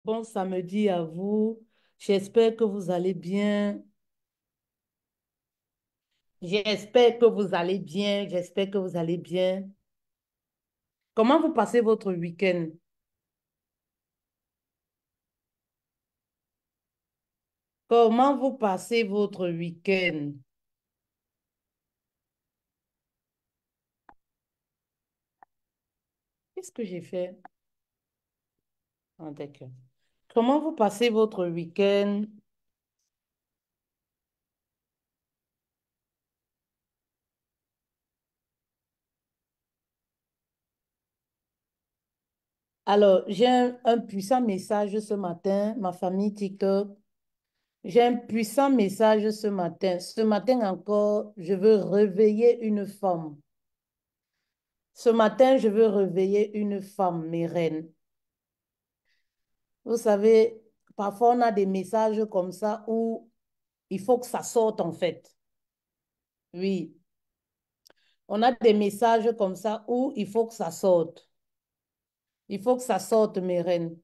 Bon samedi à vous. J'espère que vous allez bien. J'espère que vous allez bien. J'espère que vous allez bien. Comment vous passez votre week-end? Comment vous passez votre week-end? Qu'est-ce que j'ai fait? Ah, d'accord. Comment vous passez votre week-end? Alors, j'ai un puissant message ce matin, ma famille TikTok. J'ai un puissant message ce matin. Ce matin encore, je veux réveiller une femme. Ce matin, je veux réveiller une femme, mes reines. Vous savez, parfois on a des messages comme ça où il faut que ça sorte en fait. Oui, on a des messages comme ça où il faut que ça sorte. Il faut que ça sorte, mes reines.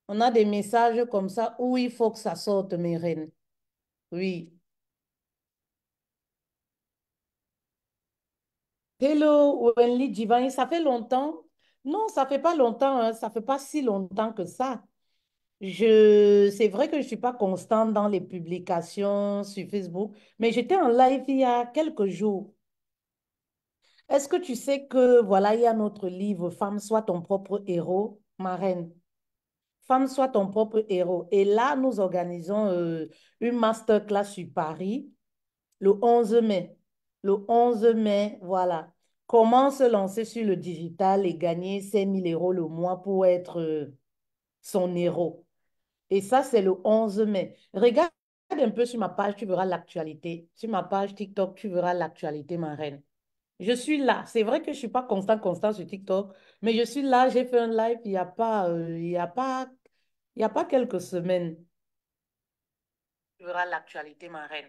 On a des messages comme ça où il faut que ça sorte, mes reines. Oui. Hello, Wendy Divine, ça fait longtemps? Non, ça fait pas longtemps, hein, ça fait pas si longtemps que ça. C'est vrai que je suis pas constante dans les publications sur Facebook, mais j'étais en live il y a quelques jours. Est-ce que tu sais que, voilà, il y a notre livre Femme, sois ton propre héros, ma reine. Femme, sois ton propre héros. Et là, nous organisons une masterclass sur Paris le 11 mai. Le 11 mai, voilà. Comment se lancer sur le digital et gagner 5 000 € le mois pour être son héros. Et ça, c'est le 11 mai. Regarde un peu sur ma page, tu verras l'actualité. Sur ma page TikTok, tu verras l'actualité, ma reine. Je suis là. C'est vrai que je ne suis pas constant sur TikTok, mais je suis là. J'ai fait un live il y a pas quelques semaines. Tu verras l'actualité, ma reine.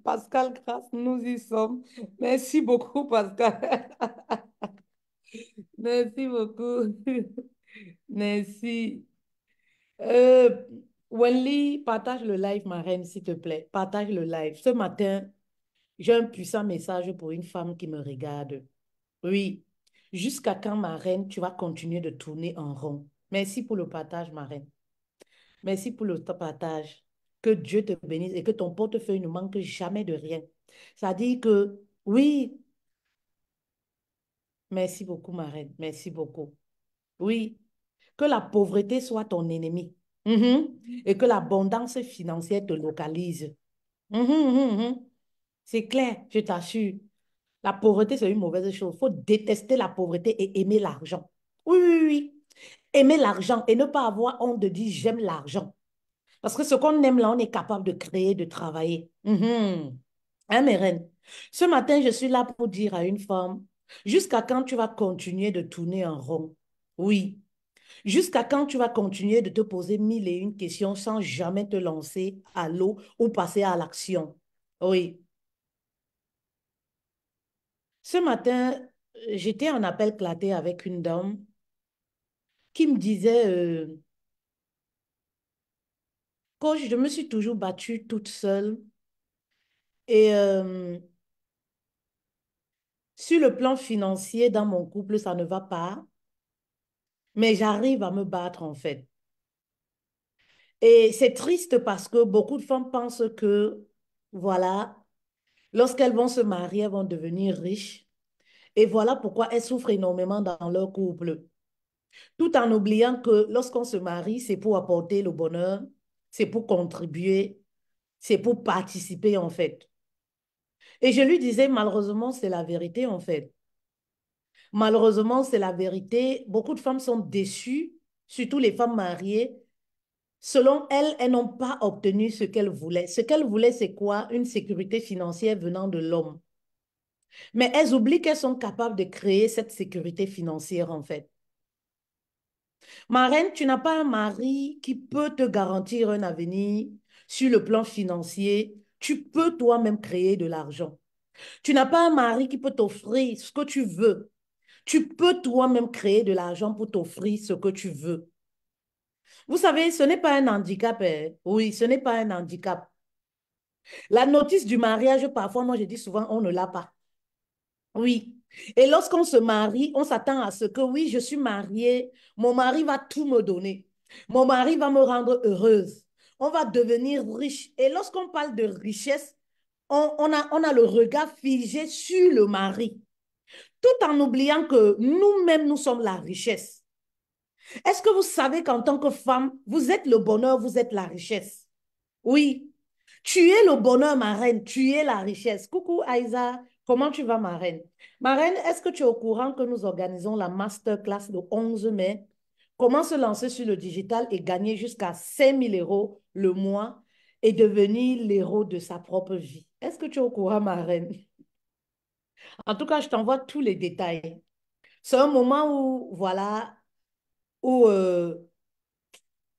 Pascal Grasse, nous y sommes. Merci beaucoup, Pascal. Merci beaucoup. Merci. Euh, Wendy, partage le live, ma reine, s'il te plaît. Partage le live. Ce matin, j'ai un puissant message pour une femme qui me regarde. Oui. Jusqu'à quand, ma reine, tu vas continuer de tourner en rond? Merci pour le partage, ma reine. Merci pour le partage. Que Dieu te bénisse et que ton portefeuille ne manque jamais de rien. Ça dit que, oui, merci beaucoup, ma reine. Merci beaucoup. Oui, que la pauvreté soit ton ennemi. Mhm. Et que l'abondance financière te localise. Mhm, mhm, mhm. C'est clair, je t'assure. La pauvreté, c'est une mauvaise chose. Il faut détester la pauvreté et aimer l'argent. Oui, oui, oui. Aimer l'argent et ne pas avoir honte de dire j'aime l'argent. Parce que ce qu'on aime là, on est capable de créer, de travailler. Hein, mes reines? Ce matin, je suis là pour dire à une femme, jusqu'à quand tu vas continuer de tourner en rond? Oui. Jusqu'à quand tu vas continuer de te poser mille et une questions sans jamais te lancer à l'eau ou passer à l'action? Oui. Ce matin, j'étais en appel claté avec une dame qui me disait, Coach, je me suis toujours battue toute seule et sur le plan financier, dans mon couple, ça ne va pas, mais j'arrive à me battre en fait. Et c'est triste parce que beaucoup de femmes pensent que, voilà, lorsqu'elles vont se marier, elles vont devenir riches. Et voilà pourquoi elles souffrent énormément dans leur couple. Tout en oubliant que lorsqu'on se marie, c'est pour apporter le bonheur, c'est pour contribuer, c'est pour participer en fait. Et je lui disais, malheureusement, c'est la vérité en fait. Malheureusement, c'est la vérité. Beaucoup de femmes sont déçues, surtout les femmes mariées. Selon elles, elles n'ont pas obtenu ce qu'elles voulaient. Ce qu'elles voulaient, c'est quoi? Une sécurité financière venant de l'homme. Mais elles oublient qu'elles sont capables de créer cette sécurité financière en fait. Ma reine, tu n'as pas un mari qui peut te garantir un avenir sur le plan financier. Tu peux toi-même créer de l'argent. Tu n'as pas un mari qui peut t'offrir ce que tu veux. Tu peux toi-même créer de l'argent pour t'offrir ce que tu veux. Vous savez, ce n'est pas un handicap, hein. Oui, ce n'est pas un handicap. La notice du mariage, parfois, moi je dis souvent, on ne l'a pas. Oui. Et lorsqu'on se marie, on s'attend à ce que, oui, je suis mariée, mon mari va tout me donner. Mon mari va me rendre heureuse. On va devenir riche. Et lorsqu'on parle de richesse, on a le regard figé sur le mari, tout en oubliant que nous-mêmes, nous sommes la richesse. Est-ce que vous savez qu'en tant que femme, vous êtes le bonheur, vous êtes la richesse? Oui. Tu es le bonheur, ma reine. Tu es la richesse. Coucou, Aïza. Comment tu vas, ma reine? Ma reine, est-ce que tu es au courant que nous organisons la masterclass le 11 mai? Comment se lancer sur le digital et gagner jusqu'à 5 000 € le mois et devenir l'héros de sa propre vie? Est-ce que tu es au courant, ma reine? En tout cas, je t'envoie tous les détails. C'est un moment où, voilà, où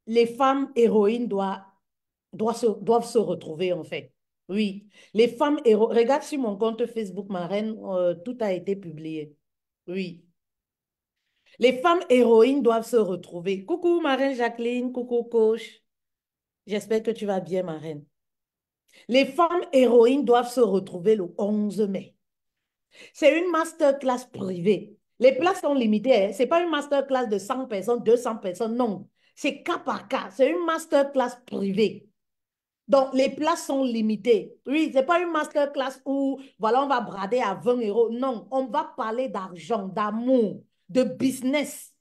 les femmes héroïnes doivent se retrouver, en fait. Oui, les femmes héroïnes. Regarde sur mon compte Facebook, ma reine, tout a été publié. Oui. Les femmes héroïnes doivent se retrouver. Coucou, ma reine Jacqueline. Coucou, coach. J'espère que tu vas bien, ma reine. Les femmes héroïnes doivent se retrouver le 11 mai. C'est une masterclass privée. Les places sont limitées, hein. Ce n'est pas une masterclass de 100 personnes, 200 personnes, non. C'est cas par cas. C'est une masterclass privée. Donc, les places sont limitées. Oui, ce n'est pas une masterclass où, voilà, on va brader à 20 €. Non, on va parler d'argent, d'amour, de business.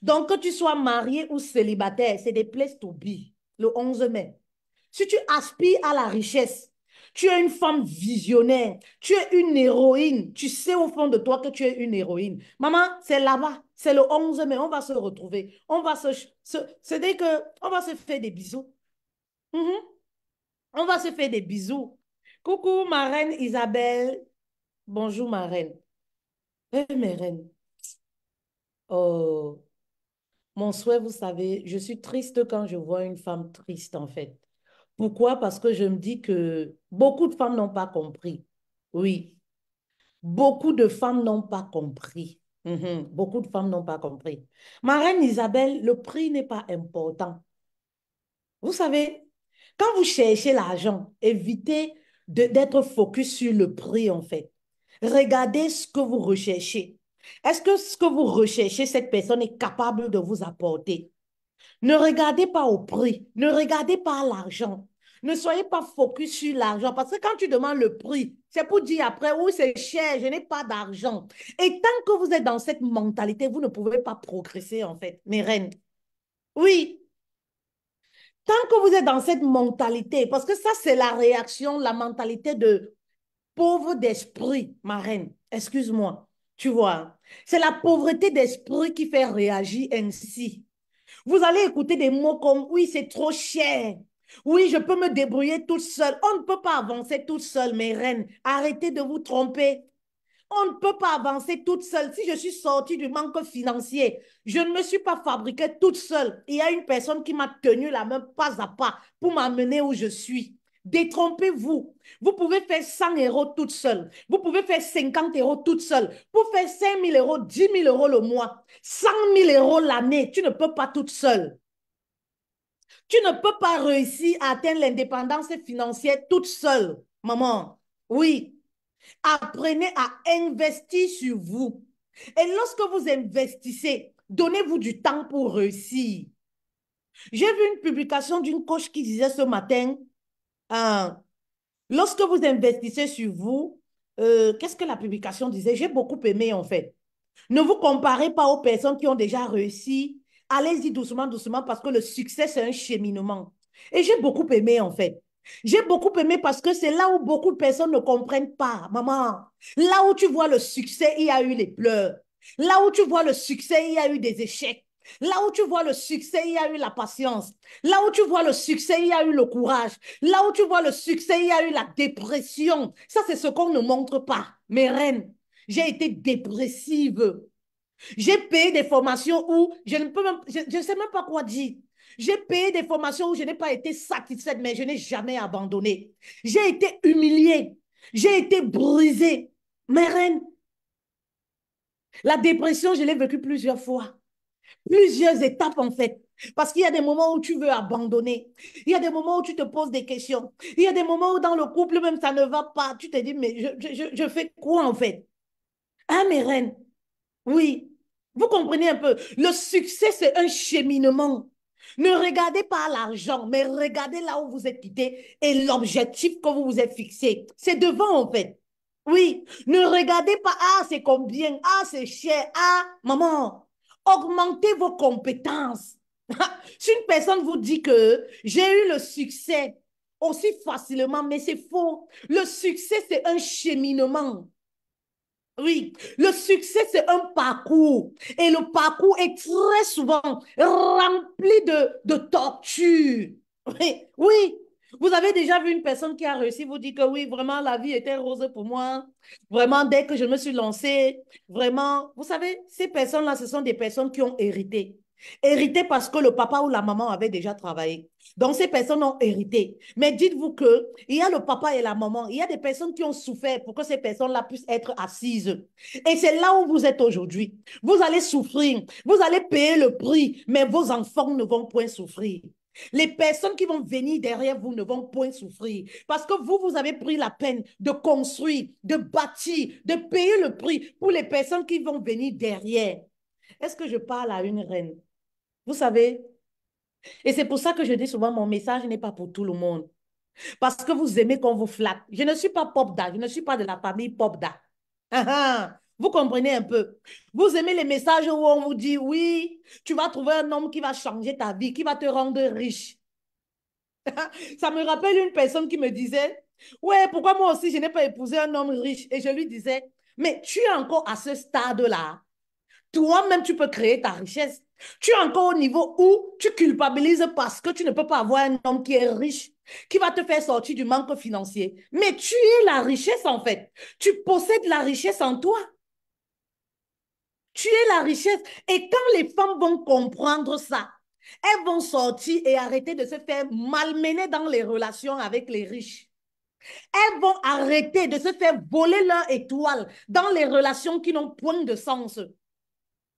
Donc, que tu sois marié ou célibataire, c'est des places to be, le 11 mai. Si tu aspires à la richesse, tu es une femme visionnaire, tu es une héroïne, tu sais au fond de toi que tu es une héroïne. Maman, c'est là-bas, c'est le 11 mai, on va se retrouver. On va c'est-à-dire que on va se faire des bisous. Mhm. On va se faire des bisous. Coucou, ma reine Isabelle. Bonjour, ma reine. Mes reines. Oh, mon souhait, vous savez, je suis triste quand je vois une femme triste, en fait. Pourquoi? Parce que je me dis que beaucoup de femmes n'ont pas compris. Oui, beaucoup de femmes n'ont pas compris. Beaucoup de femmes n'ont pas compris. Ma reine Isabelle, le prix n'est pas important. Vous savez, quand vous cherchez l'argent, évitez d'être focus sur le prix, en fait. Regardez ce que vous recherchez. Est-ce que ce que vous recherchez, cette personne est capable de vous apporter? Ne regardez pas au prix, ne regardez pas à l'argent. Ne soyez pas focus sur l'argent parce que quand tu demandes le prix, c'est pour dire après, oui, c'est cher, je n'ai pas d'argent. Et tant que vous êtes dans cette mentalité, vous ne pouvez pas progresser en fait, mes reines. Oui, tant que vous êtes dans cette mentalité, parce que ça, c'est la réaction, la mentalité de pauvre d'esprit, ma reine. Excuse-moi, tu vois. C'est la pauvreté d'esprit qui fait réagir ainsi. Vous allez écouter des mots comme oui, c'est trop cher. Oui, je peux me débrouiller toute seule. On ne peut pas avancer toute seule, mes reines. Arrêtez de vous tromper. On ne peut pas avancer toute seule. Si je suis sortie du manque financier, je ne me suis pas fabriquée toute seule. Il y a une personne qui m'a tenu la main pas à pas pour m'amener où je suis. Détrompez-vous. Vous pouvez faire 100 € toute seule. Vous pouvez faire 50 € toute seule. Pour faire 5 000 €, 10 000 € le mois, 100 000 € l'année, tu ne peux pas toute seule. Tu ne peux pas réussir à atteindre l'indépendance financière toute seule, maman. Oui, apprenez à investir sur vous. Et lorsque vous investissez, donnez-vous du temps pour réussir. J'ai vu une publication d'une coach qui disait ce matin, euh, lorsque vous investissez sur vous, qu'est-ce que la publication disait? J'ai beaucoup aimé en fait. Ne vous comparez pas aux personnes qui ont déjà réussi. Allez-y doucement, doucement, parce que le succès, c'est un cheminement. Et j'ai beaucoup aimé, en fait. J'ai beaucoup aimé parce que c'est là où beaucoup de personnes ne comprennent pas, maman. Là où tu vois le succès, il y a eu les pleurs. Là où tu vois le succès, il y a eu des échecs. Là où tu vois le succès, il y a eu la patience. Là où tu vois le succès, il y a eu le courage. Là où tu vois le succès, il y a eu la dépression. Ça, c'est ce qu'on ne montre pas. Mes reines, j'ai été dépressive. J'ai payé des formations où je ne peux même, je ne sais même pas quoi dire. J'ai payé des formations où je n'ai pas été satisfaite, mais je n'ai jamais abandonné. J'ai été humiliée. J'ai été brisée. Mes reines, la dépression, je l'ai vécue plusieurs fois. Plusieurs étapes en fait. Parce qu'il y a des moments où tu veux abandonner. Il y a des moments où tu te poses des questions. Il y a des moments où dans le couple même ça ne va pas. Tu te dis, mais je fais quoi en fait? Ah, mes reines, oui. Vous comprenez un peu. Le succès, c'est un cheminement. Ne regardez pas l'argent, mais regardez là où vous êtes quitté et l'objectif que vous vous êtes fixé. C'est devant en fait. Oui, ne regardez pas, ah, c'est combien, ah, c'est cher, ah, maman, augmentez vos compétences. Si une personne vous dit que j'ai eu le succès aussi facilement, mais c'est faux. Le succès, c'est un cheminement. Oui, le succès, c'est un parcours. Et le parcours est très souvent rempli de tortures. Oui, oui. Vous avez déjà vu une personne qui a réussi, vous dit que oui, vraiment, la vie était rose pour moi. Vraiment, dès que je me suis lancée, vraiment, vous savez, ces personnes-là, ce sont des personnes qui ont hérité. Hérité parce que le papa ou la maman avait déjà travaillé. Donc, ces personnes ont hérité. Mais dites-vous que il y a le papa et la maman. Il y a des personnes qui ont souffert pour que ces personnes-là puissent être assises. Et c'est là où vous êtes aujourd'hui. Vous allez souffrir. Vous allez payer le prix, mais vos enfants ne vont point souffrir. Les personnes qui vont venir derrière vous ne vont point souffrir parce que vous, vous avez pris la peine de construire, de bâtir, de payer le prix pour les personnes qui vont venir derrière. Est-ce que je parle à une reine? Vous savez, et c'est pour ça que je dis souvent, mon message n'est pas pour tout le monde. Parce que vous aimez qu'on vous flatte. Je ne suis pas Popda, je ne suis pas de la famille Popda. Ah, ah. Vous comprenez un peu. Vous aimez les messages où on vous dit, oui, tu vas trouver un homme qui va changer ta vie, qui va te rendre riche. Ça me rappelle une personne qui me disait, ouais, pourquoi moi aussi je n'ai pas épousé un homme riche? Et je lui disais, mais tu es encore à ce stade-là. Toi-même, tu peux créer ta richesse. Tu es encore au niveau où tu culpabilises parce que tu ne peux pas avoir un homme qui est riche, qui va te faire sortir du manque financier. Mais tu es la richesse en fait. Tu possèdes la richesse en toi. Tu es la richesse. Et quand les femmes vont comprendre ça, elles vont sortir et arrêter de se faire malmener dans les relations avec les riches. Elles vont arrêter de se faire voler leur étoile dans les relations qui n'ont point de sens.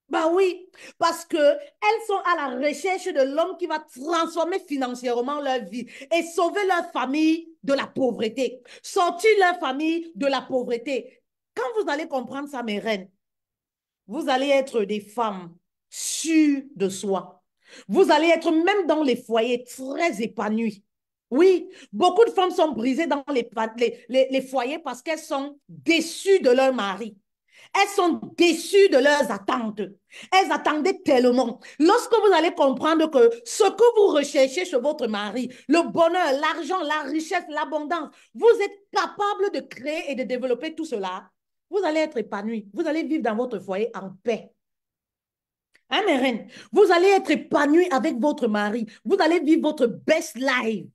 Bah oui, parce que elles sont à la recherche de l'homme qui va transformer financièrement leur vie et sauver leur famille de la pauvreté, sortir leur famille de la pauvreté. Quand vous allez comprendre ça, mes reines, vous allez être des femmes sûres de soi. Vous allez être même dans les foyers très épanouies. Oui, beaucoup de femmes sont brisées dans les foyers parce qu'elles sont déçues de leur mari. Elles sont déçues de leurs attentes. Elles attendaient tellement. Lorsque vous allez comprendre que ce que vous recherchez chez votre mari, le bonheur, l'argent, la richesse, l'abondance, vous êtes capable de créer et de développer tout cela, vous allez être épanoui. Vous allez vivre dans votre foyer en paix. Hein, mes reines? Vous allez être épanoui avec votre mari. Vous allez vivre votre best life.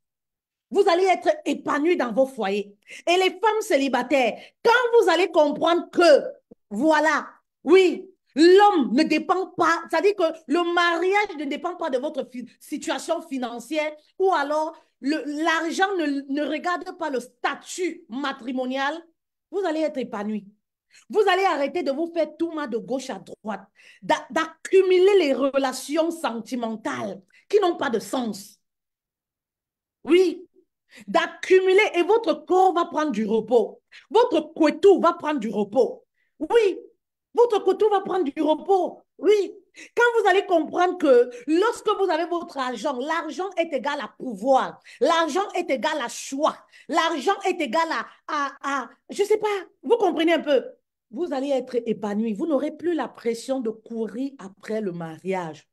Vous allez être épanoui dans vos foyers. Et les femmes célibataires, quand vous allez comprendre que, voilà, oui, l'homme ne dépend pas, c'est-à-dire que le mariage ne dépend pas de votre situation financière ou alors l'argent ne regarde pas le statut matrimonial, vous allez être épanoui. Vous allez arrêter de vous faire tout mal de gauche à droite, d'accumuler les relations sentimentales qui n'ont pas de sens. Oui, d'accumuler et votre corps va prendre du repos. Votre couteau va prendre du repos. Oui, votre couteau va prendre du repos. Oui. Quand vous allez comprendre que lorsque vous avez votre argent, l'argent est égal à pouvoir, l'argent est égal à choix, l'argent est égal je ne sais pas, vous comprenez un peu. Vous allez être épanoui. Vous n'aurez plus la pression de courir après le mariage.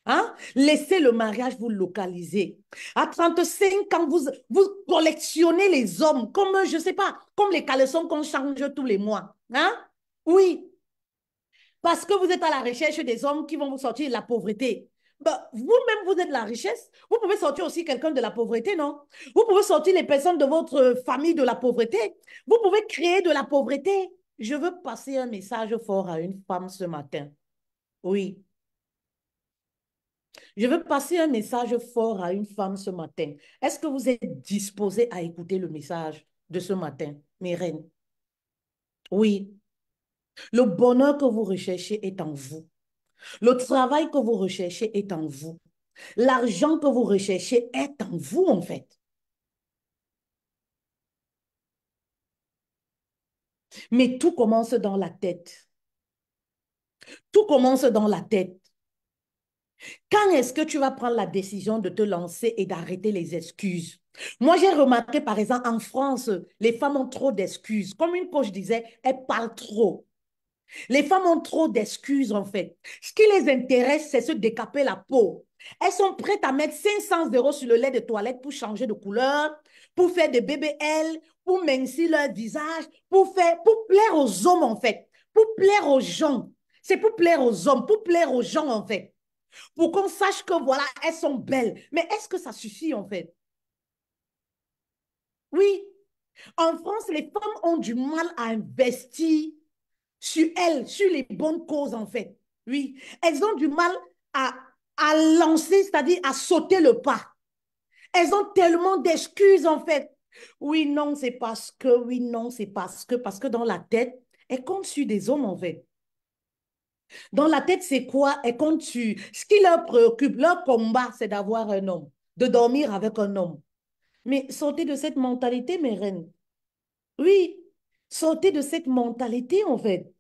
Hein? Laissez le mariage vous localiser. À 35 ans, vous collectionnez les hommes comme, je ne sais pas, comme les caleçons qu'on change tous les mois. Hein? Oui, parce que vous êtes à la recherche des hommes qui vont vous sortir de la pauvreté. Ben, vous-même, vous êtes de la richesse. Vous pouvez sortir aussi quelqu'un de la pauvreté, non? Vous pouvez sortir les personnes de votre famille de la pauvreté. Vous pouvez créer de la pauvreté. Je veux passer un message fort à une femme ce matin. Oui. Je veux passer un message fort à une femme ce matin. Est-ce que vous êtes disposé à écouter le message de ce matin? mes reines. Oui, le bonheur que vous recherchez est en vous. Le travail que vous recherchez est en vous. L'argent que vous recherchez est en vous, en fait. Mais tout commence dans la tête. Tout commence dans la tête. Quand est-ce que tu vas prendre la décision de te lancer et d'arrêter les excuses? Moi, j'ai remarqué, par exemple, en France, les femmes ont trop d'excuses. Comme une coach disait, elles parlent trop. Les femmes ont trop d'excuses, en fait. Ce qui les intéresse, c'est se décaper la peau. Elles sont prêtes à mettre 500 € sur le lait de toilette pour changer de couleur, pour faire des BBL, pour mincir leur visage, pour plaire aux hommes, en fait. Pour plaire aux gens. C'est pour plaire aux hommes, pour plaire aux gens, en fait. Pour qu'on sache que, voilà, elles sont belles. Mais est-ce que ça suffit, en fait? Oui. En France, les femmes ont du mal à investir sur elles, sur les bonnes causes, en fait. Oui, elles ont du mal à, à lancer, c'est-à-dire à sauter le pas. Elles ont tellement d'excuses, en fait. Oui, non, c'est parce que, oui, non, c'est parce que dans la tête, elles comptent sur des hommes, en fait. Dans la tête, c'est quoi? Elles comptent sur... Ce qui leur préoccupe, leur combat, c'est d'avoir un homme, de dormir avec un homme. Mais sortez de cette mentalité, mes reines. Oui, sortez de cette mentalité, en fait.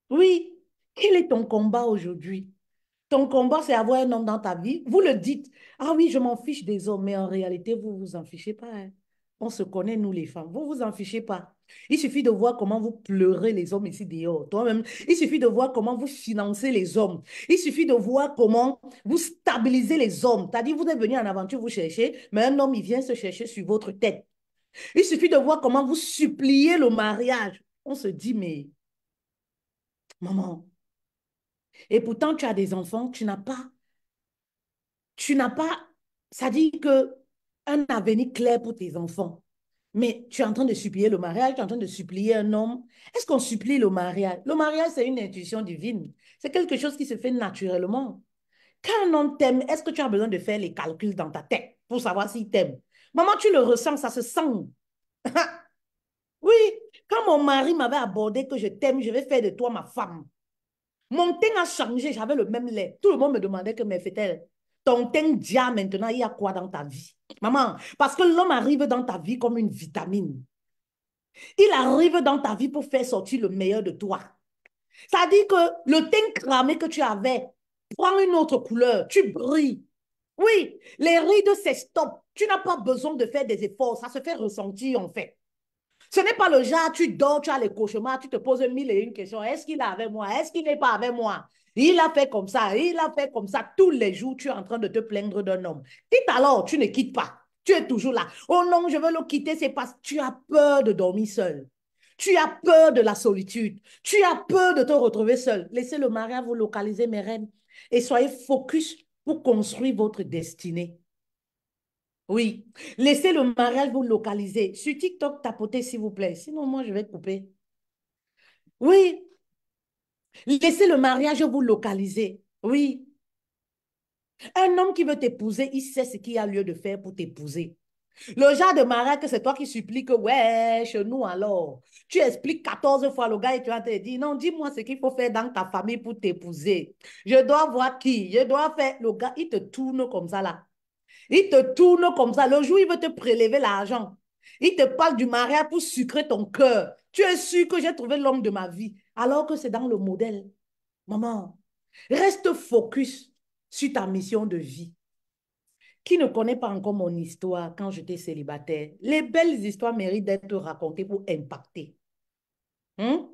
Oui, quel est ton combat aujourd'hui? Ton combat, c'est avoir un homme dans ta vie. Vous le dites, ah oui, je m'en fiche des hommes, mais en réalité, vous vous en fichez pas, hein. On se connaît, nous les femmes. Vous vous en fichez pas. Il suffit de voir comment vous pleurez les hommes ici dehors. Toi-même, il suffit de voir comment vous financez les hommes. Il suffit de voir comment vous stabilisez les hommes. C'est-à-dire, vous êtes venu en aventure, vous cherchez, mais un homme, il vient se chercher sur votre tête. Il suffit de voir comment vous suppliez le mariage. On se dit, mais maman, et pourtant, tu as des enfants, tu n'as pas, ça dit que un avenir clair pour tes enfants. Mais tu es en train de supplier le mariage, tu es en train de supplier un homme. Est-ce qu'on supplie le mariage? Le mariage, c'est une intuition divine. C'est quelque chose qui se fait naturellement. Quand un homme t'aime, est-ce que tu as besoin de faire les calculs dans ta tête pour savoir s'il t'aime? Maman, tu le ressens, ça se sent. Oui, quand mon mari m'avait abordé que je t'aime, je vais faire de toi ma femme. Mon teint a changé, j'avais le même lait. Tout le monde me demandait que mais fait-elle, ton teint dia maintenant, il y a quoi dans ta vie? Maman, parce que l'homme arrive dans ta vie comme une vitamine. Il arrive dans ta vie pour faire sortir le meilleur de toi. Ça dit que le teint cramé que tu avais prend une autre couleur, tu brilles. Oui, les rides s'estompent. Tu n'as pas besoin de faire des efforts, ça se fait ressentir en fait. Ce n'est pas le genre, tu dors, tu as les cauchemars, tu te poses mille et une questions. Est-ce qu'il est avec moi? Est-ce qu'il n'est pas avec moi? Il a fait comme ça, il a fait comme ça. Tous les jours, tu es en train de te plaindre d'un homme. Quitte alors, tu ne quittes pas. Tu es toujours là. Oh non, je veux le quitter, c'est parce que tu as peur de dormir seul. Tu as peur de la solitude. Tu as peur de te retrouver seul. Laissez le mariage vous localiser, mes reines, et soyez focus pour construire votre destinée. Oui. Laissez le mariage vous localiser. Sur TikTok, tapotez, s'il vous plaît. Sinon, moi, je vais couper. Oui. Laissez le mariage vous localiser. Oui. Un homme qui veut t'épouser, il sait ce qu'il y a lieu de faire pour t'épouser. Le genre de mariage que c'est toi qui suppliques, ouais, chez nous alors. Tu expliques 14 fois le gars et tu vas te dire, non, dis-moi ce qu'il faut faire dans ta famille pour t'épouser. Je dois voir qui. Je dois faire. Le gars, il te tourne comme ça là. Il te tourne comme ça. Le jour, il veut te prélever l'argent. Il te parle du mariage pour sucrer ton cœur. Tu es sûr que j'ai trouvé l'homme de ma vie, alors que c'est dans le modèle. Maman, reste focus sur ta mission de vie. Qui ne connaît pas encore mon histoire quand j'étais célibataire? Les belles histoires méritent d'être racontées pour impacter. Hein?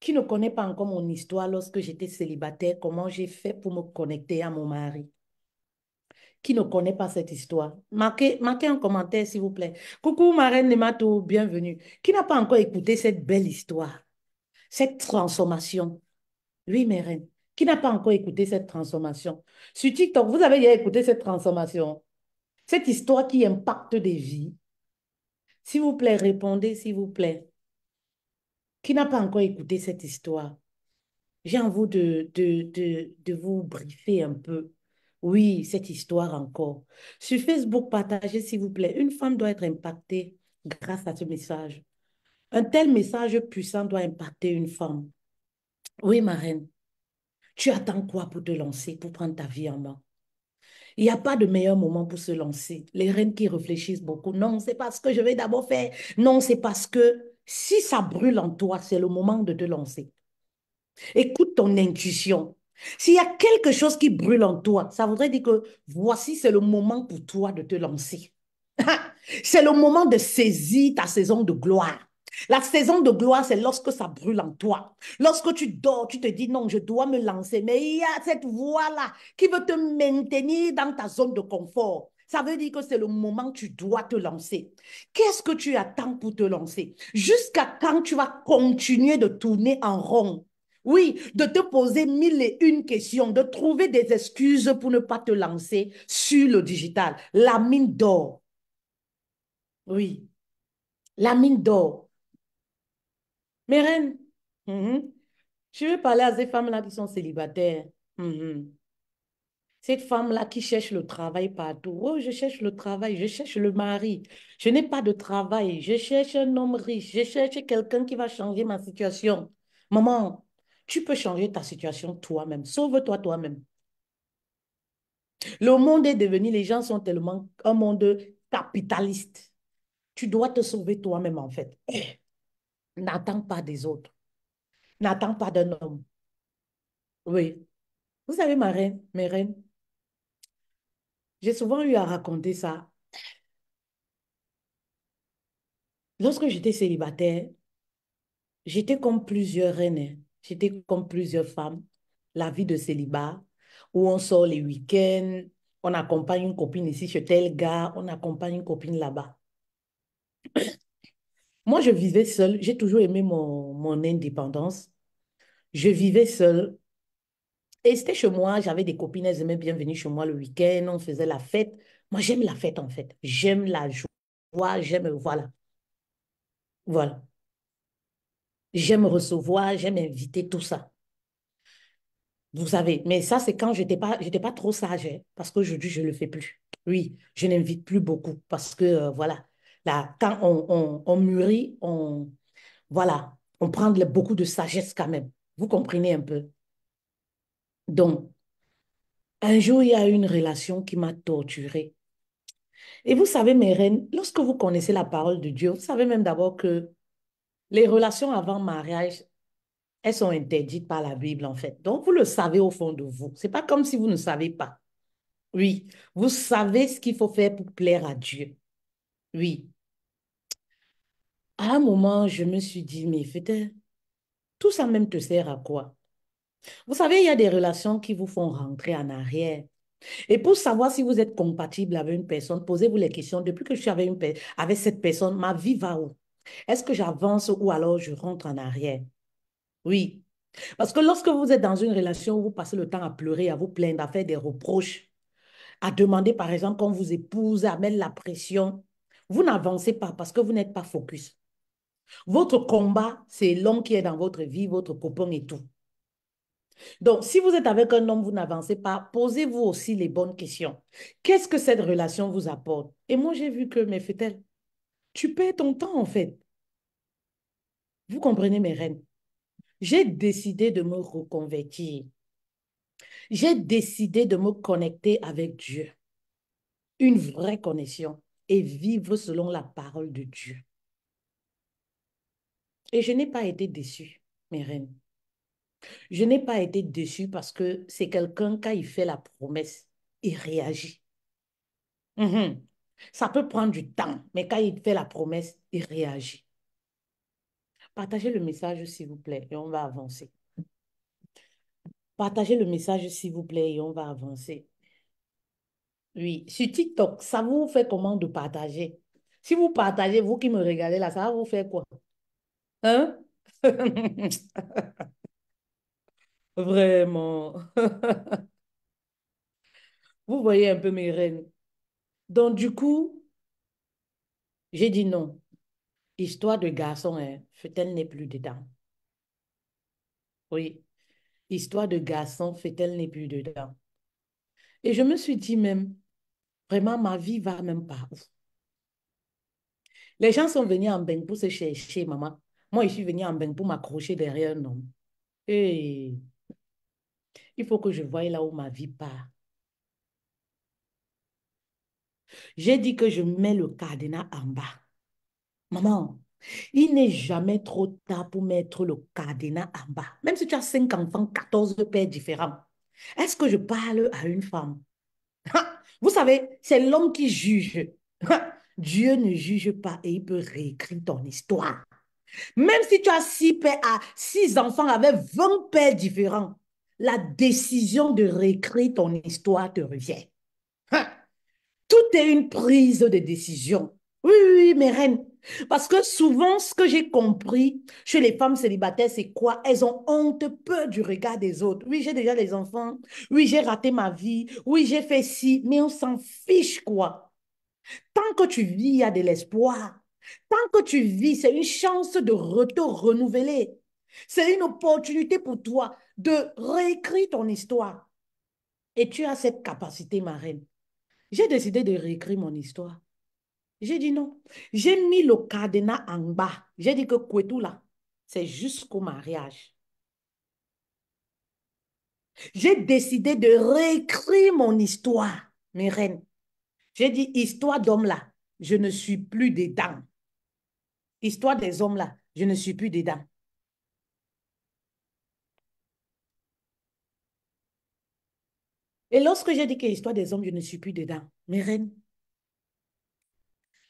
Qui ne connaît pas encore mon histoire lorsque j'étais célibataire, comment j'ai fait pour me connecter à mon mari? Qui ne connaît pas cette histoire? Marquez un commentaire, s'il vous plaît. Coucou, marraine Nemato, bienvenue. Qui n'a pas encore écouté cette belle histoire, cette transformation? Oui, mes reines. Qui n'a pas encore écouté cette transformation? Sur TikTok, vous avez déjà écouté cette transformation? Cette histoire qui impacte des vies. S'il vous plaît, répondez, s'il vous plaît. Qui n'a pas encore écouté cette histoire? J'ai envie de vous briefer un peu. Oui, cette histoire encore. Sur Facebook, partagez, s'il vous plaît. Une femme doit être impactée grâce à ce message. Un tel message puissant doit impacter une femme. Oui, ma reine, tu attends quoi pour te lancer, pour prendre ta vie en main? Il n'y a pas de meilleur moment pour se lancer. Les reines qui réfléchissent beaucoup, non, c'est parce que je vais d'abord faire. Non, c'est parce que si ça brûle en toi, c'est le moment de te lancer. Écoute ton intuition. S'il y a quelque chose qui brûle en toi, ça voudrait dire que voici, c'est le moment pour toi de te lancer. C'est le moment de saisir ta saison de gloire. La saison de gloire, c'est lorsque ça brûle en toi. Lorsque tu dors, tu te dis non, je dois me lancer. Mais il y a cette voix-là qui veut te maintenir dans ta zone de confort. Ça veut dire que c'est le moment où tu dois te lancer. Qu'est-ce que tu attends pour te lancer? Jusqu'à quand tu vas continuer de tourner en rond? Oui, de te poser mille et une questions, de trouver des excuses pour ne pas te lancer sur le digital. La mine d'or. Oui, la mine d'or. Mes reines, mhm, je veux parler à ces femmes-là qui sont célibataires. Mhm. Cette femme-là qui cherche le travail partout. Oh, je cherche le travail, je cherche le mari. Je n'ai pas de travail. Je cherche un homme riche. Je cherche quelqu'un qui va changer ma situation. Maman, tu peux changer ta situation toi-même. Sauve-toi toi-même. Le monde est devenu, les gens sont tellement un monde capitaliste. Tu dois te sauver toi-même, en fait. N'attends pas des autres. N'attends pas d'un homme. Oui. Vous savez, ma reine, mes reines, j'ai souvent eu à raconter ça. Lorsque j'étais célibataire, j'étais comme plusieurs reines, hein. J'étais comme plusieurs femmes. La vie de célibat, où on sort les week-ends, on accompagne une copine ici chez tel gars, on accompagne une copine là-bas. Moi, je vivais seule. J'ai toujours aimé mon indépendance. Je vivais seule. Et c'était chez moi, j'avais des copines, elles aimaient bien venir chez moi le week-end, on faisait la fête. Moi, j'aime la fête, en fait. J'aime la joie, j'aime, voilà, voilà. J'aime recevoir, j'aime inviter, tout ça. Vous savez, mais ça, c'est quand j'étais pas trop sage, hein, parce qu'aujourd'hui, je ne le fais plus. Oui, je n'invite plus beaucoup parce que, voilà, là, quand on mûrit, voilà, on prend beaucoup de sagesse quand même. Vous comprenez un peu? Donc, un jour, il y a une relation qui m'a torturée. Et vous savez, mes reines, lorsque vous connaissez la parole de Dieu, vous savez même d'abord que les relations avant mariage, elles sont interdites par la Bible, en fait. Donc, vous le savez au fond de vous. C'est pas comme si vous ne savez pas. Oui, vous savez ce qu'il faut faire pour plaire à Dieu. Oui. À un moment, je me suis dit, mais peut-être, tout ça même te sert à quoi? Vous savez, il y a des relations qui vous font rentrer en arrière. Et pour savoir si vous êtes compatible avec une personne, posez-vous les questions. Depuis que je suis avec, avec cette personne, ma vie va où? Est-ce que j'avance ou alors je rentre en arrière? Oui. Parce que lorsque vous êtes dans une relation où vous passez le temps à pleurer, à vous plaindre, à faire des reproches, à demander, par exemple, qu'on vous épouse, à mettre la pression, vous n'avancez pas parce que vous n'êtes pas focus. Votre combat, c'est l'homme qui est dans votre vie, votre copain et tout. Donc, si vous êtes avec un homme, vous n'avancez pas, posez-vous aussi les bonnes questions. Qu'est-ce que cette relation vous apporte? Et moi, j'ai vu que, mais fait-elle, tu perds ton temps, en fait. Vous comprenez, mes reines? J'ai décidé de me reconvertir. J'ai décidé de me connecter avec Dieu, une vraie connexion et vivre selon la parole de Dieu. Et je n'ai pas été déçue, mes reines. Je n'ai pas été déçue parce que c'est quelqu'un, quand il fait la promesse, il réagit. Mhm. Ça peut prendre du temps, mais quand il fait la promesse, il réagit. Partagez le message, s'il vous plaît, et on va avancer. Partagez le message, s'il vous plaît, et on va avancer. Oui, sur TikTok, ça vous fait comment de partager? Si vous partagez, vous qui me regardez là, ça va vous faire quoi? Hein? Vraiment. Vous voyez un peu mes reines. Donc, du coup, j'ai dit non. Histoire de garçon, hein, fait-elle n'est plus dedans. Oui, histoire de garçon, fait-elle n'est plus dedans. Et je me suis dit même, vraiment, ma vie va même pas où. Les gens sont venus en bain pour se chercher, maman. Moi, je suis venue en bain pour m'accrocher derrière un homme. Et il faut que je voie là où ma vie part. J'ai dit que je mets le cadenas en bas. Maman, il n'est jamais trop tard pour mettre le cadenas en bas. Même si tu as 5 enfants, 14 pères différents. Est-ce que je parle à une femme? Vous savez, c'est l'homme qui juge. Dieu ne juge pas et il peut réécrire ton histoire. Même si tu as 6 pères, 6 enfants avec 20 pères différents, la décision de réécrire ton histoire te revient. Tout est une prise de décision. Oui, oui, oui, mes reines. Parce que souvent, ce que j'ai compris chez les femmes célibataires, c'est quoi? Elles ont honte, peur du regard des autres. Oui, j'ai déjà les enfants. Oui, j'ai raté ma vie. Oui, j'ai fait ci. Mais on s'en fiche, quoi. Tant que tu vis, il y a de l'espoir. Tant que tu vis, c'est une chance de te renouveler. C'est une opportunité pour toi de réécrire ton histoire. Et tu as cette capacité, ma reine. J'ai décidé de réécrire mon histoire. J'ai dit non. J'ai mis le cadenas en bas. J'ai dit que Kwetou là, c'est jusqu'au mariage. J'ai décidé de réécrire mon histoire, mes reines. J'ai dit histoire d'homme là, je ne suis plus dedans. Histoire des hommes là, je ne suis plus dedans. Et lorsque j'ai dit que l'histoire des hommes, je ne suis plus dedans, mes reines,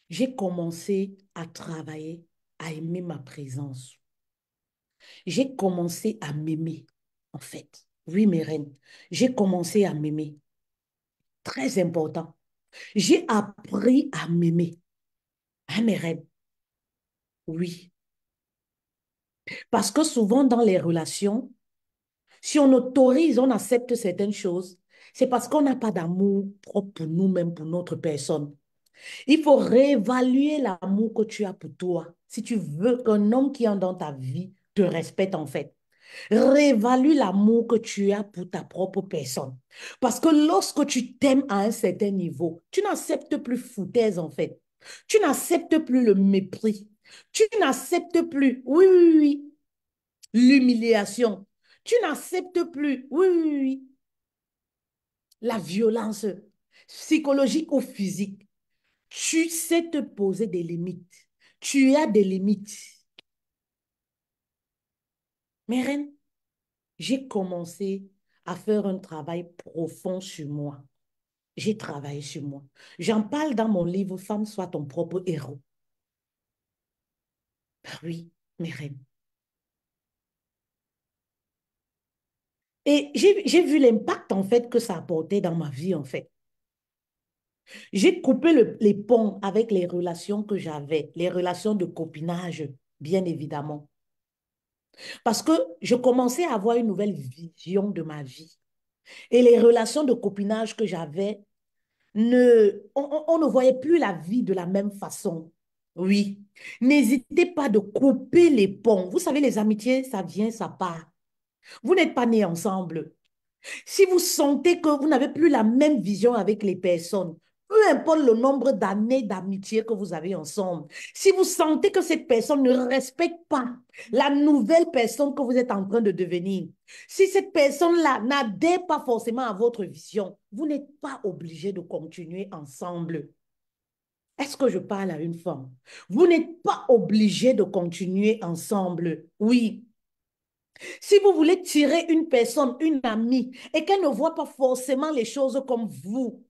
j'ai commencé à travailler, à aimer ma présence. J'ai commencé à m'aimer, en fait. Oui, mes reines, j'ai commencé à m'aimer. Très important. J'ai appris à m'aimer. Hein, mes reines? Oui. Parce que souvent dans les relations, si on autorise, on accepte certaines choses, c'est parce qu'on n'a pas d'amour propre pour nous-mêmes, pour notre personne. Il faut réévaluer l'amour que tu as pour toi. Si tu veux qu'un homme qui est dans ta vie te respecte, en fait. Réévalue l'amour que tu as pour ta propre personne. Parce que lorsque tu t'aimes à un certain niveau, tu n'acceptes plus foutaise, en fait. Tu n'acceptes plus le mépris. Tu n'acceptes plus, oui, oui, oui, l'humiliation. Tu n'acceptes plus, oui, oui, oui, la violence psychologique ou physique. Tu sais te poser des limites. Tu as des limites. Mais reine, j'ai commencé à faire un travail profond sur moi. J'ai travaillé sur moi. J'en parle dans mon livre Femme, sois ton propre héros. Ah oui, mes reines. Et j'ai vu l'impact en fait que ça apportait dans ma vie en fait. J'ai coupé les ponts avec les relations que j'avais, les relations de copinage, bien évidemment. Parce que je commençais à avoir une nouvelle vision de ma vie. Et les relations de copinage que j'avais, on ne voyait plus la vie de la même façon. Oui. N'hésitez pas de couper les ponts. Vous savez, les amitiés, ça vient, ça part. Vous n'êtes pas nés ensemble. Si vous sentez que vous n'avez plus la même vision avec les personnes, peu importe le nombre d'années d'amitié que vous avez ensemble, si vous sentez que cette personne ne respecte pas la nouvelle personne que vous êtes en train de devenir, si cette personne-là n'adhère pas forcément à votre vision, vous n'êtes pas obligé de continuer ensemble. Est-ce que je parle à une femme? Vous n'êtes pas obligé de continuer ensemble. Oui. Si vous voulez tirer une personne, une amie, et qu'elle ne voit pas forcément les choses comme vous,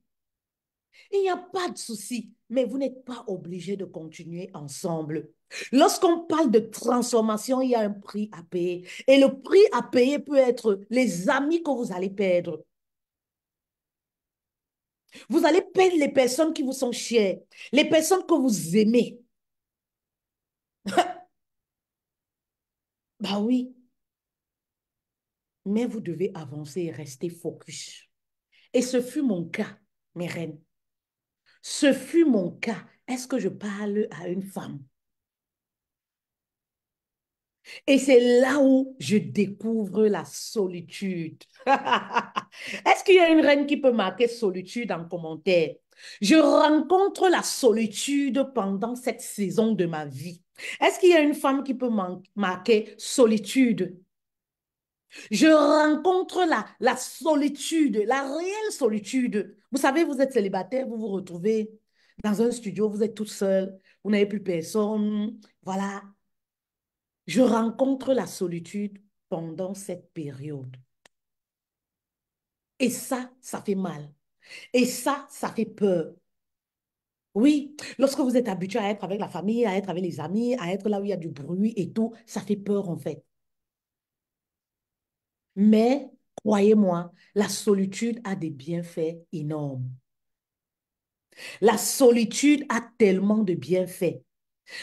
il n'y a pas de souci, mais vous n'êtes pas obligé de continuer ensemble. Lorsqu'on parle de transformation, il y a un prix à payer. Et le prix à payer peut être les amis que vous allez perdre. Vous allez perdre les personnes qui vous sont chères, les personnes que vous aimez. Bah oui, mais vous devez avancer et rester focus. Et ce fut mon cas, mes reines. Ce fut mon cas. Est-ce que je parle à une femme? Et c'est là où je découvre la solitude. Est-ce qu'il y a une reine qui peut marquer solitude en commentaire? Je rencontre la solitude pendant cette saison de ma vie. Est-ce qu'il y a une femme qui peut marquer solitude? Je rencontre la solitude, la réelle solitude. Vous savez, vous êtes célibataire, vous vous retrouvez dans un studio, vous êtes toute seule, vous n'avez plus personne. Voilà. Je rencontre la solitude pendant cette période. Et ça fait mal. Et ça fait peur. Oui, lorsque vous êtes habitué à être avec la famille, à être avec les amis, à être là où il y a du bruit et tout, ça fait peur en fait. Mais croyez-moi, la solitude a des bienfaits énormes. La solitude a tellement de bienfaits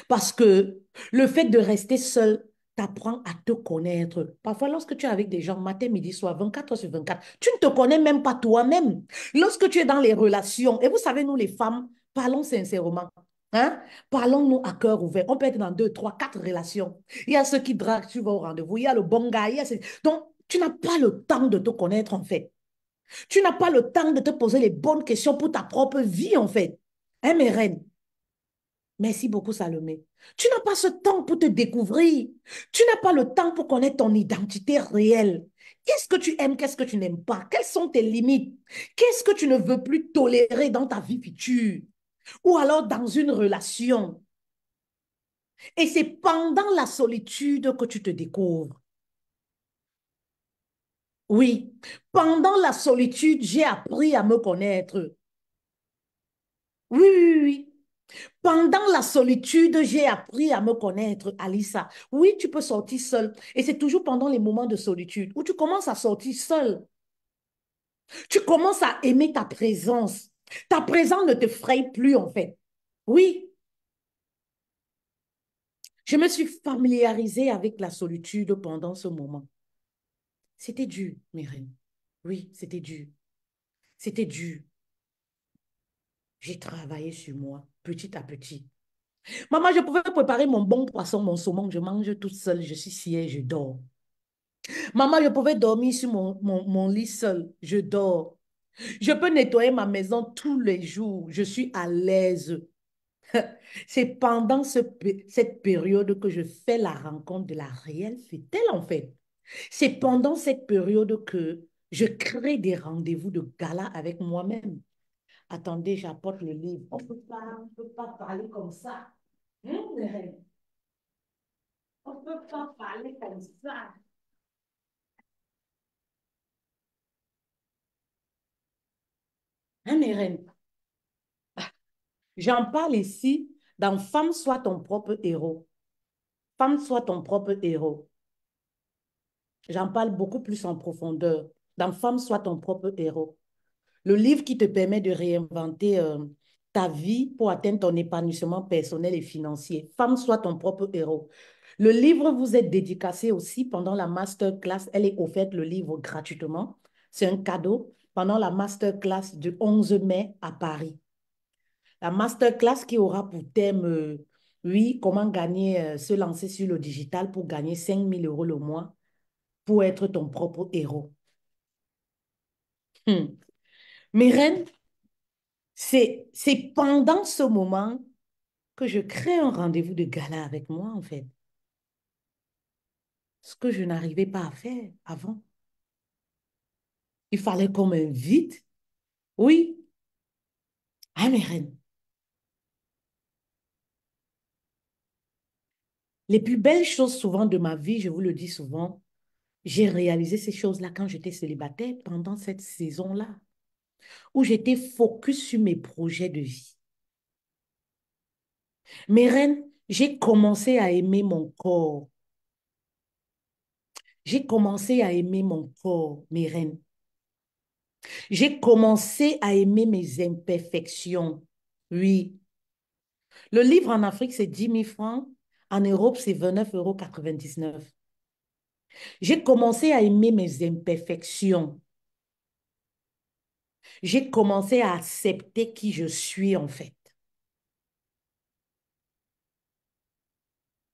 parce que le fait de rester seul t'apprend à te connaître. Parfois, lorsque tu es avec des gens, matin, midi, soir, 24 heures sur 24, tu ne te connais même pas toi-même. Lorsque tu es dans les relations, et vous savez, nous les femmes, parlons sincèrement. Hein? Parlons-nous à cœur ouvert. On peut être dans deux, trois, quatre relations. Il y a ceux qui draguent, tu vas au rendez-vous. Il y a le bon gars. Donc, tu n'as pas le temps de te connaître, en fait. Tu n'as pas le temps de te poser les bonnes questions pour ta propre vie, en fait. Hein, mes reines? Merci beaucoup, Salomé. Tu n'as pas ce temps pour te découvrir. Tu n'as pas le temps pour connaître ton identité réelle. Qu'est-ce que tu aimes, qu'est-ce que tu n'aimes pas? Quelles sont tes limites? Qu'est-ce que tu ne veux plus tolérer dans ta vie future? Ou alors dans une relation? Et c'est pendant la solitude que tu te découvres. Oui, pendant la solitude, j'ai appris à me connaître. Oui, oui, oui, oui. Pendant la solitude, j'ai appris à me connaître, Alissa. Oui, tu peux sortir seule. Et c'est toujours pendant les moments de solitude où tu commences à sortir seule. Tu commences à aimer ta présence. Ta présence ne te fraye plus, en fait. Oui, je me suis familiarisée avec la solitude pendant ce moment. C'était dur, mes reines. Oui, c'était dur. C'était dur. J'ai travaillé sur moi, petit à petit. Maman, je pouvais préparer mon bon poisson, mon saumon, je mange toute seule, je suis siège, je dors. Maman, je pouvais dormir sur mon lit seul. Je dors. Je peux nettoyer ma maison tous les jours. Je suis à l'aise. C'est pendant cette période que je fais la rencontre de la réelle fidèle, en fait. C'est pendant cette période que je crée des rendez-vous de gala avec moi-même. Attendez, j'apporte le livre. On peut pas parler comme ça. Mes reines? On peut pas parler comme ça. Mes reines? J'en parle ici dans Femme, soit ton propre héros. Femme, soit ton propre héros. J'en parle beaucoup plus en profondeur. Dans Femme, soit ton propre héros. Le livre qui te permet de réinventer ta vie pour atteindre ton épanouissement personnel et financier. Femme, soit ton propre héros. Le livre vous est dédicacé aussi pendant la masterclass. Elle est offerte le livre gratuitement. C'est un cadeau pendant la masterclass du 11 mai à Paris. La masterclass qui aura pour thème, oui, comment gagner, se lancer sur le digital pour gagner 5 000 € le mois pour être ton propre héros. Hmm. Mes reines, c'est pendant ce moment que je crée un rendez-vous de gala avec moi, en fait. Ce que je n'arrivais pas à faire avant. Il fallait qu'on m'invite. Oui, ah, mes reines. Les plus belles choses souvent de ma vie, je vous le dis souvent, j'ai réalisé ces choses-là quand j'étais célibataire pendant cette saison-là, où j'étais focus sur mes projets de vie. Mes reines, j'ai commencé à aimer mon corps. J'ai commencé à aimer mon corps, mes reines. J'ai commencé à aimer mes imperfections. Oui. Le livre en Afrique, c'est 10 000 francs. En Europe, c'est 29,99 €. J'ai commencé à aimer mes imperfections. J'ai commencé à accepter qui je suis, en fait.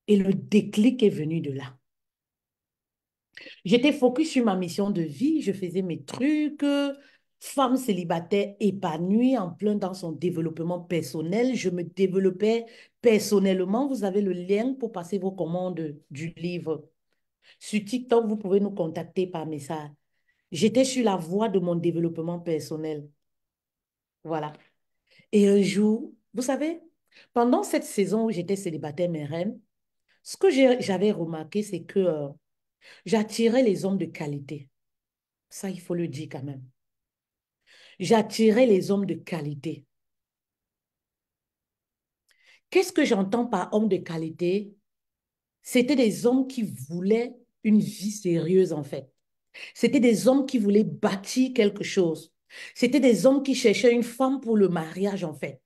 Et le déclic est venu de là. J'étais focus sur ma mission de vie, je faisais mes trucs, Femme célibataire épanouie en plein dans son développement personnel. Je me développais personnellement. Vous avez le lien pour passer vos commandes du livre. Sur TikTok, vous pouvez nous contacter par message. J'étais sur la voie de mon développement personnel. Voilà. Et un jour, vous savez, pendant cette saison où j'étais célibataire, mes reines, ce que j'avais remarqué, c'est que j'attirais les hommes de qualité. Ça, il faut le dire quand même. J'attirais les hommes de qualité. Qu'est-ce que j'entends par homme de qualité? C'était des hommes qui voulaient une vie sérieuse, en fait. C'était des hommes qui voulaient bâtir quelque chose. C'était des hommes qui cherchaient une femme pour le mariage, en fait.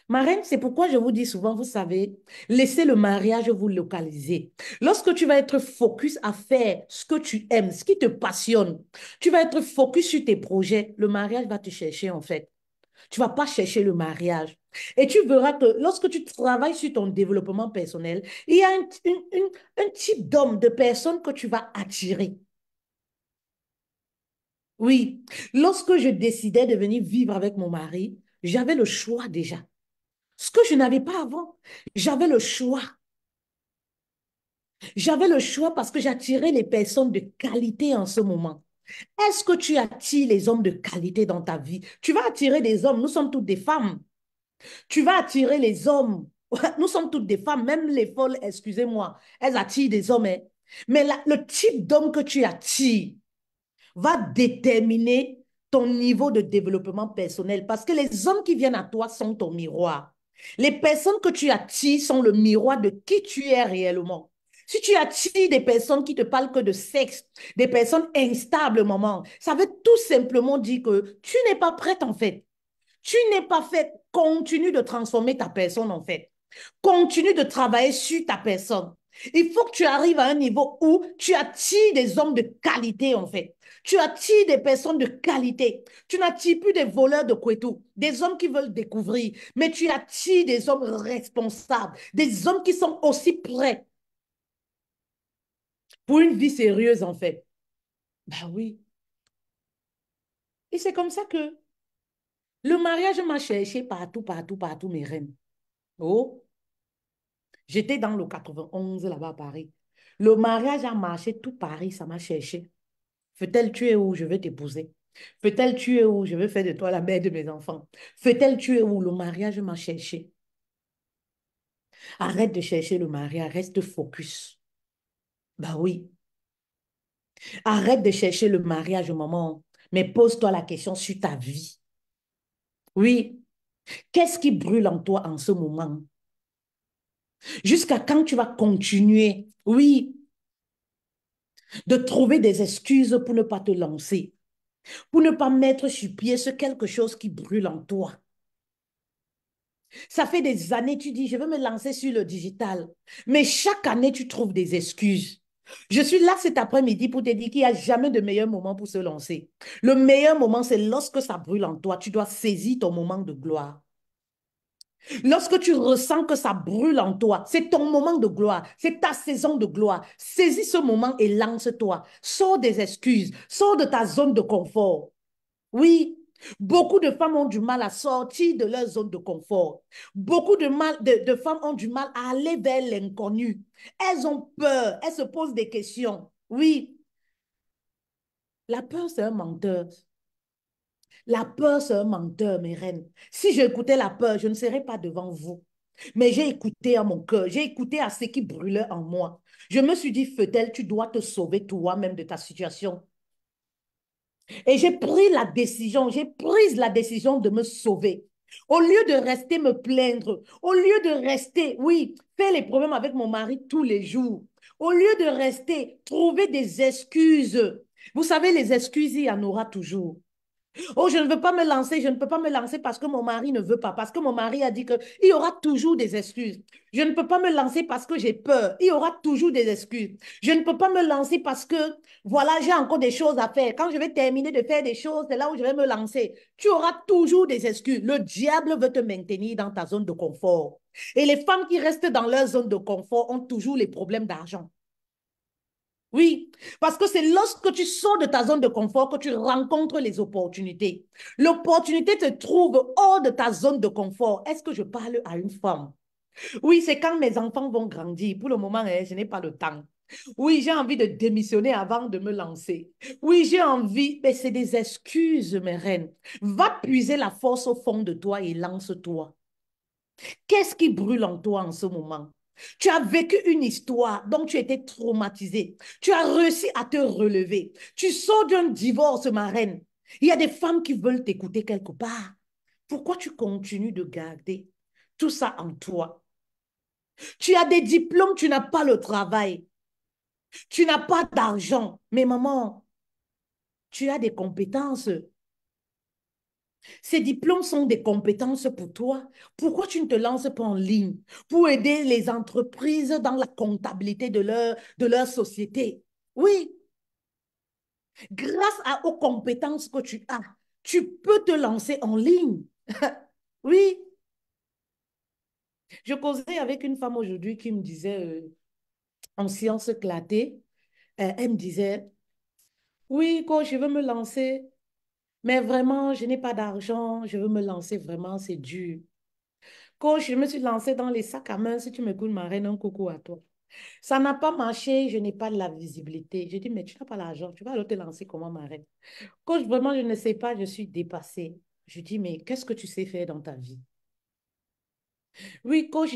Ma reine, c'est pourquoi je vous dis souvent, vous savez, laissez le mariage vous localiser. Lorsque tu vas être focus à faire ce que tu aimes, ce qui te passionne, tu vas être focus sur tes projets, le mariage va te chercher, en fait. Tu ne vas pas chercher le mariage. Et tu verras que lorsque tu travailles sur ton développement personnel, il y a un type d'homme, de personne que tu vas attirer. Oui, lorsque je décidais de venir vivre avec mon mari, j'avais le choix déjà. Ce que je n'avais pas avant, j'avais le choix. J'avais le choix parce que j'attirais les personnes de qualité en ce moment. Est-ce que tu attires les hommes de qualité dans ta vie? Tu vas attirer des hommes, nous sommes toutes des femmes. Tu vas attirer les hommes. Nous sommes toutes des femmes, même les folles, excusez-moi, elles attirent des hommes, hein. Mais le type d'homme que tu attires va déterminer ton niveau de développement personnel parce que les hommes qui viennent à toi sont ton miroir. Les personnes que tu attires sont le miroir de qui tu es réellement. Si tu attires des personnes qui te parlent que de sexe, des personnes instables, maman, ça veut tout simplement dire que tu n'es pas prête en fait. Tu n'es pas faite. Continue de transformer ta personne, en fait. Continue de travailler sur ta personne. Il faut que tu arrives à un niveau où tu attires des hommes de qualité, en fait. Tu attires des personnes de qualité. Tu n'attires plus des voleurs de couetou, des hommes qui veulent découvrir, mais tu attires des hommes responsables, des hommes qui sont aussi prêts pour une vie sérieuse, en fait. Ben oui. Et c'est comme ça que le mariage m'a cherché partout, partout, partout, mes reines. Oh, j'étais dans le 91 là-bas à Paris. Le mariage a marché, tout Paris, ça m'a cherché. Fait-elle tu es où je vais t'épouser? Fait-elle tu es où je vais faire de toi la mère de mes enfants? Fait-elle tu es où le mariage m'a cherché? Arrête de chercher le mariage, reste focus. Bah oui. Arrête de chercher le mariage, maman. Mais pose-toi la question sur ta vie. Oui. Qu'est-ce qui brûle en toi en ce moment? Jusqu'à quand tu vas continuer? Oui. De trouver des excuses pour ne pas te lancer, pour ne pas mettre sur pied ce quelque chose qui brûle en toi. Ça fait des années, tu dis, je veux me lancer sur le digital. Mais chaque année, tu trouves des excuses. Je suis là cet après-midi pour te dire qu'il n'y a jamais de meilleur moment pour se lancer. Le meilleur moment, c'est lorsque ça brûle en toi. Tu dois saisir ton moment de gloire. Lorsque tu ressens que ça brûle en toi, c'est ton moment de gloire, c'est ta saison de gloire. Saisis ce moment et lance-toi. Sors des excuses, sors de ta zone de confort. Oui, beaucoup de femmes ont du mal à sortir de leur zone de confort. Beaucoup de femmes ont du mal à aller vers l'inconnu. Elles ont peur, elles se posent des questions. Oui, la peur, c'est un menteur. La peur, c'est un menteur, mes reines. Si j'écoutais la peur, je ne serais pas devant vous. Mais j'ai écouté à mon cœur, j'ai écouté à ce qui brûlait en moi. Je me suis dit, Feutel, tu dois te sauver toi-même de ta situation. Et j'ai pris la décision de me sauver. Au lieu de rester me plaindre, au lieu de rester, oui, faire les problèmes avec mon mari tous les jours, au lieu de rester, trouver des excuses. Vous savez, les excuses, il y en aura toujours. Oh, je ne veux pas me lancer, je ne peux pas me lancer parce que mon mari ne veut pas, parce que mon mari a dit qu'il y aura toujours des excuses. Je ne peux pas me lancer parce que j'ai peur, il y aura toujours des excuses. Je ne peux pas me lancer parce que, voilà, j'ai encore des choses à faire. Quand je vais terminer de faire des choses, c'est là où je vais me lancer. Tu auras toujours des excuses. Le diable veut te maintenir dans ta zone de confort. Et les femmes qui restent dans leur zone de confort ont toujours les problèmes d'argent. Oui, parce que c'est lorsque tu sors de ta zone de confort que tu rencontres les opportunités. L'opportunité te trouve hors de ta zone de confort. Est-ce que je parle à une femme? Oui, c'est quand mes enfants vont grandir. Pour le moment, je n'ai pas le temps. Oui, j'ai envie de démissionner avant de me lancer. Oui, j'ai envie, mais c'est des excuses, mes reines. Va puiser la force au fond de toi et lance-toi. Qu'est-ce qui brûle en toi en ce moment? Tu as vécu une histoire dont tu étais traumatisée. Tu as réussi à te relever. Tu sors d'un divorce, ma reine. Il y a des femmes qui veulent t'écouter quelque part. Pourquoi tu continues de garder tout ça en toi? Tu as des diplômes, tu n'as pas le travail. Tu n'as pas d'argent. Mais maman, tu as des compétences. Ces diplômes sont des compétences pour toi. Pourquoi tu ne te lances pas en ligne pour aider les entreprises dans la comptabilité de leur société? Oui, grâce aux compétences que tu as, tu peux te lancer en ligne. Oui, je causais avec une femme aujourd'hui qui me disait, en sciences éclatées, elle me disait, oui, quand je veux me lancer, mais vraiment, je n'ai pas d'argent, je veux me lancer vraiment, c'est dur. Coach, je me suis lancée dans les sacs à main. Si tu m'écoutes, ma reine, un coucou à toi. Ça n'a pas marché, je n'ai pas de la visibilité. Je dis, mais tu n'as pas l'argent, tu vas aller te lancer comment, ma reine? Coach, vraiment, je ne sais pas, je suis dépassée. Je dis, mais qu'est-ce que tu sais faire dans ta vie? Oui, coach,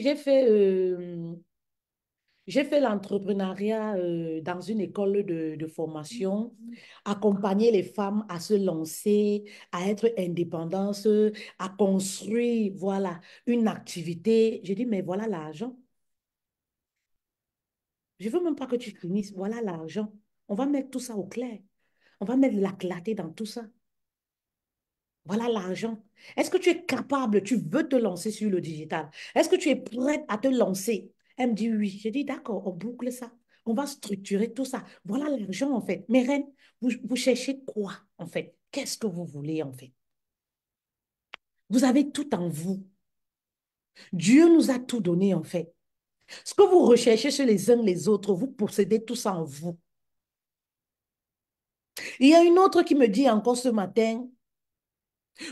j'ai fait l'entrepreneuriat dans une école de formation, accompagner les femmes à se lancer, à être indépendantes, à construire, voilà, une activité. Je dis, mais voilà l'argent. Je veux même pas que tu finisses. Voilà l'argent. On va mettre tout ça au clair. On va mettre la clarté dans tout ça. Voilà l'argent. Est-ce que tu es capable, tu veux te lancer sur le digital? Est-ce que tu es prête à te lancer? Elle me dit oui. Je dis d'accord, on boucle ça. On va structurer tout ça. Voilà l'argent en fait. Mes reines, vous cherchez quoi en fait? Qu'est-ce que vous voulez en fait? Vous avez tout en vous. Dieu nous a tout donné en fait. Ce que vous recherchez chez les uns les autres, vous possédez tout ça en vous. Il y a une autre qui me dit encore ce matin,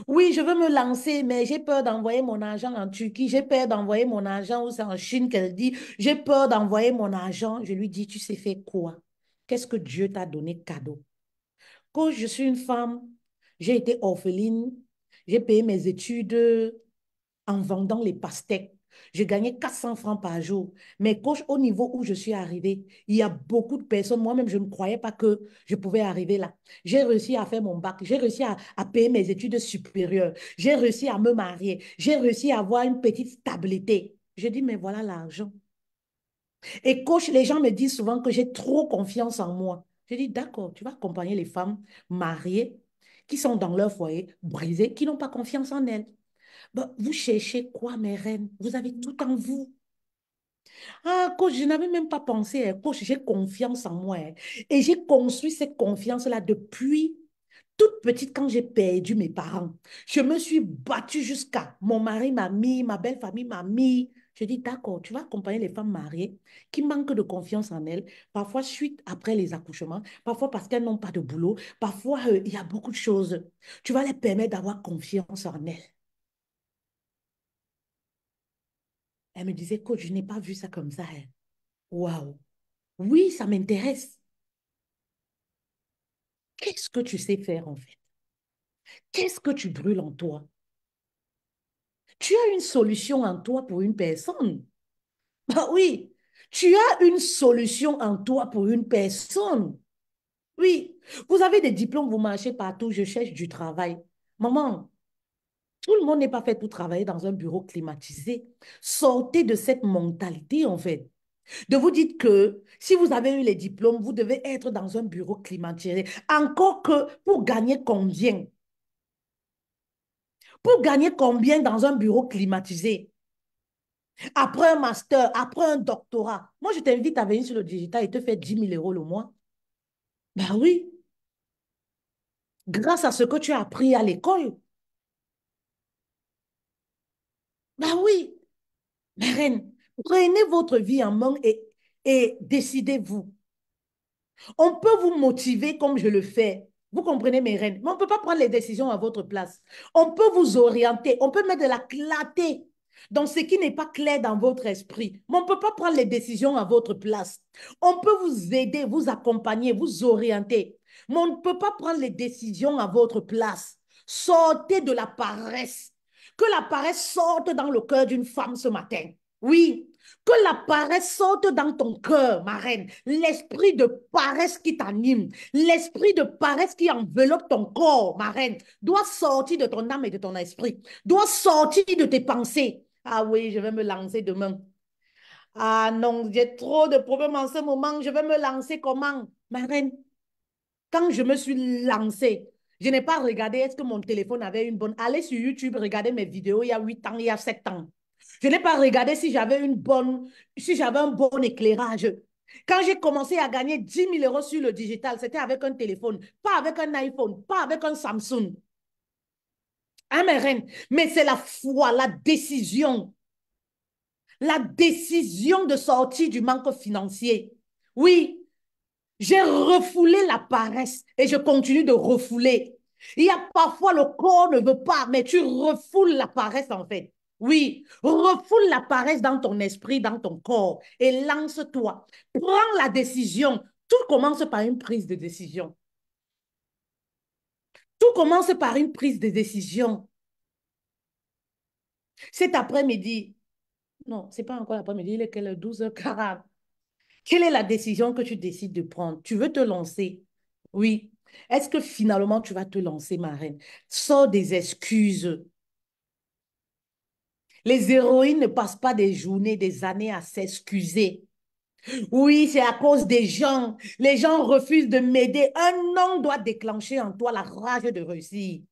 oui, je veux me lancer, mais j'ai peur d'envoyer mon argent en Turquie. J'ai peur d'envoyer mon argent, ou c'est en Chine qu'elle dit. J'ai peur d'envoyer mon argent. Je lui dis, tu sais faire quoi? Qu'est-ce que Dieu t'a donné cadeau? Quand je suis une femme, j'ai été orpheline, j'ai payé mes études en vendant les pastèques. Je gagnais 400 francs par jour. Mais coach, au niveau où je suis arrivée, il y a beaucoup de personnes. Moi-même, je ne croyais pas que je pouvais arriver là. J'ai réussi à faire mon bac. J'ai réussi à payer mes études supérieures. J'ai réussi à me marier. J'ai réussi à avoir une petite stabilité. Je dis, mais voilà l'argent. Et coach, les gens me disent souvent que j'ai trop confiance en moi. Je dis, d'accord, tu vas accompagner les femmes mariées qui sont dans leur foyer, brisées, qui n'ont pas confiance en elles. Ben, vous cherchez quoi, mes reines? Vous avez tout en vous. Ah, coach, je n'avais même pas pensé. Hein. Coach, j'ai confiance en moi. Hein. Et j'ai construit cette confiance-là depuis toute petite quand j'ai perdu mes parents. Je me suis battue jusqu'à mon mari m'a mis, ma belle famille m'a mis. Je dis, d'accord, tu vas accompagner les femmes mariées qui manquent de confiance en elles, parfois suite après les accouchements, parfois parce qu'elles n'ont pas de boulot, parfois il y a beaucoup de choses. Tu vas les permettre d'avoir confiance en elles. Elle me disait, coach, je n'ai pas vu ça comme ça. Hein. Waouh. Oui, ça m'intéresse. Qu'est-ce que tu sais faire en fait? Qu'est-ce que tu brûles en toi? Tu as une solution en toi pour une personne. Ah oui, tu as une solution en toi pour une personne. Oui, vous avez des diplômes, vous marchez partout, je cherche du travail. Maman, tout le monde n'est pas fait pour travailler dans un bureau climatisé. Sortez de cette mentalité en fait. De vous dire que si vous avez eu les diplômes, vous devez être dans un bureau climatisé. Encore que pour gagner combien? Pour gagner combien dans un bureau climatisé? Après un master, après un doctorat. Moi, je t'invite à venir sur le digital et te faire 10 000 € le mois. Ben oui, grâce à ce que tu as appris à l'école. Ben oui, mais reine, prenez votre vie en main et décidez-vous. On peut vous motiver comme je le fais. Vous comprenez mes reines, mais on ne peut pas prendre les décisions à votre place. On peut vous orienter, on peut mettre de la clarté dans ce qui n'est pas clair dans votre esprit, mais on ne peut pas prendre les décisions à votre place. On peut vous aider, vous accompagner, vous orienter, mais on ne peut pas prendre les décisions à votre place. Sortez de la paresse. Que la paresse sorte dans le cœur d'une femme ce matin. Oui, que la paresse sorte dans ton cœur, ma reine. L'esprit de paresse qui t'anime, l'esprit de paresse qui enveloppe ton corps, ma reine, doit sortir de ton âme et de ton esprit, doit sortir de tes pensées. Ah oui, je vais me lancer demain. Ah non, j'ai trop de problèmes en ce moment. Je vais me lancer comment? Ma reine, quand je me suis lancée, je n'ai pas regardé est-ce que mon téléphone avait une bonne. Allez sur YouTube, regardez mes vidéos il y a 8 ans, il y a 7 ans. Je n'ai pas regardé si j'avais un bon éclairage. Quand j'ai commencé à gagner 10 000 € sur le digital, c'était avec un téléphone, pas avec un iPhone, pas avec un Samsung. Hein, mes reines? Mais c'est la foi, la décision de sortir du manque financier. Oui, j'ai refoulé la paresse et je continue de refouler. Il y a parfois le corps ne veut pas, mais tu refoules la paresse en fait. Oui, refoule la paresse dans ton esprit, dans ton corps et lance-toi. Prends la décision. Tout commence par une prise de décision. Tout commence par une prise de décision. Cet après-midi, non, c'est pas encore l'après-midi, il est quelle heure? 12h40. Quelle est la décision que tu décides de prendre? Tu veux te lancer? Oui. Est-ce que finalement tu vas te lancer, ma reine? Sors des excuses. Les héroïnes ne passent pas des journées, des années à s'excuser. Oui, c'est à cause des gens. Les gens refusent de m'aider. Un nom doit déclencher en toi la rage de réussir.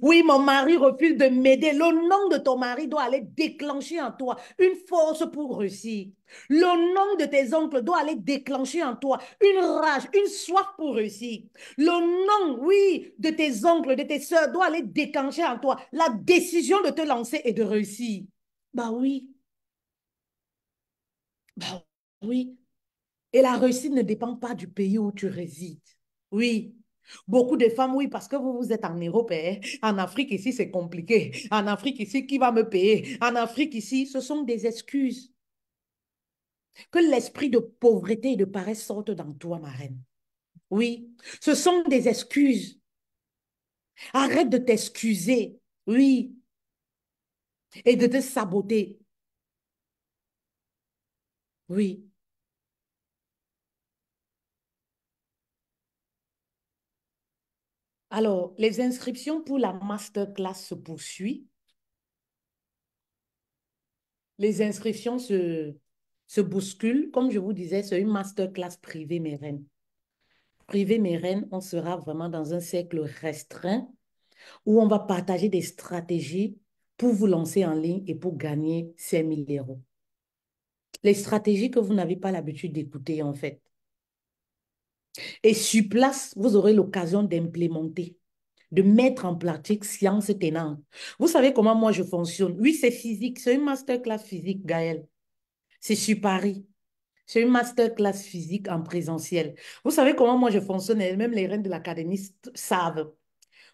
Oui, mon mari refuse de m'aider. Le nom de ton mari doit aller déclencher en toi une force pour réussir. Le nom de tes oncles doit aller déclencher en toi une rage, une soif pour réussir. Le nom, oui, de tes oncles, de tes soeurs doit aller déclencher en toi la décision de te lancer et de réussir. Bah oui, bah oui. Et la réussite ne dépend pas du pays où tu résides. Oui. Beaucoup de femmes, oui, parce que vous êtes en Europe, hein. En Afrique, ici, c'est compliqué. En Afrique, ici, qui va me payer? En Afrique, ici, ce sont des excuses. Que l'esprit de pauvreté et de paresse sorte dans toi, ma reine. Oui, ce sont des excuses. Arrête de t'excuser. Oui, et de te saboter. Oui. Alors, les inscriptions pour la masterclass se poursuivent. Les inscriptions se bousculent. Comme je vous disais, c'est une masterclass privée, mes reines. Privée, mes reines, on sera vraiment dans un cercle restreint où on va partager des stratégies pour vous lancer en ligne et pour gagner 5 000 €. Les stratégies que vous n'avez pas l'habitude d'écouter, en fait. Et sur place, vous aurez l'occasion d'implémenter, de mettre en pratique science tenante. Vous savez comment moi je fonctionne? Oui, c'est physique. C'est une masterclass physique, Gaëlle. C'est sur Paris. C'est une masterclass physique en présentiel. Vous savez comment moi je fonctionne, et même les reines de l'académie savent.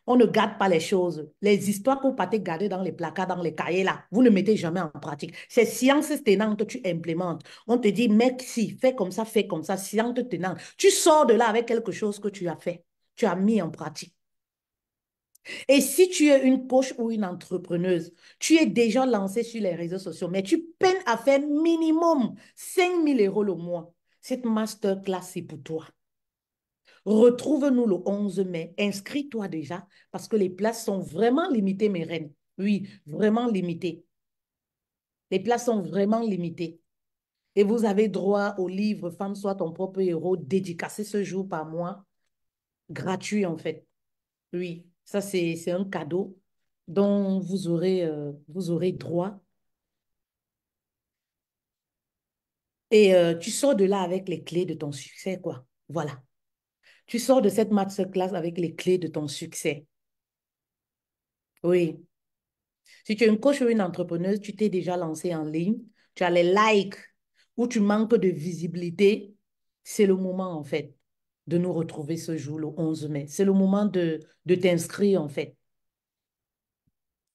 On ne garde pas les choses. Les histoires que vous partez garder dans les placards, dans les cahiers, là, vous ne mettez jamais en pratique. C'est science tenante que tu implémentes. On te dit, mec, si, fais comme ça, science tenante. Tu sors de là avec quelque chose que tu as fait, tu as mis en pratique. Et si tu es une coach ou une entrepreneuse, tu es déjà lancé sur les réseaux sociaux, mais tu peines à faire minimum 5 000 € le mois. Cette masterclass, c'est pour toi. Retrouve-nous le 11 mai. Inscris-toi déjà parce que les places sont vraiment limitées, mes reines. Oui, vraiment limitées. Les places sont vraiment limitées. Et vous avez droit au livre Femme, soit ton propre héros, dédicacé ce jour par mois, gratuit en fait. Oui, ça c'est un cadeau dont vous aurez droit. Et tu sors de là avec les clés de ton succès, quoi. Voilà. Tu sors de cette masterclass avec les clés de ton succès. Oui. Si tu es une coach ou une entrepreneuse, tu t'es déjà lancé en ligne, tu as les likes ou tu manques de visibilité, c'est le moment en fait. de nous retrouver ce jour, le 11 mai. C'est le moment de t'inscrire, en fait,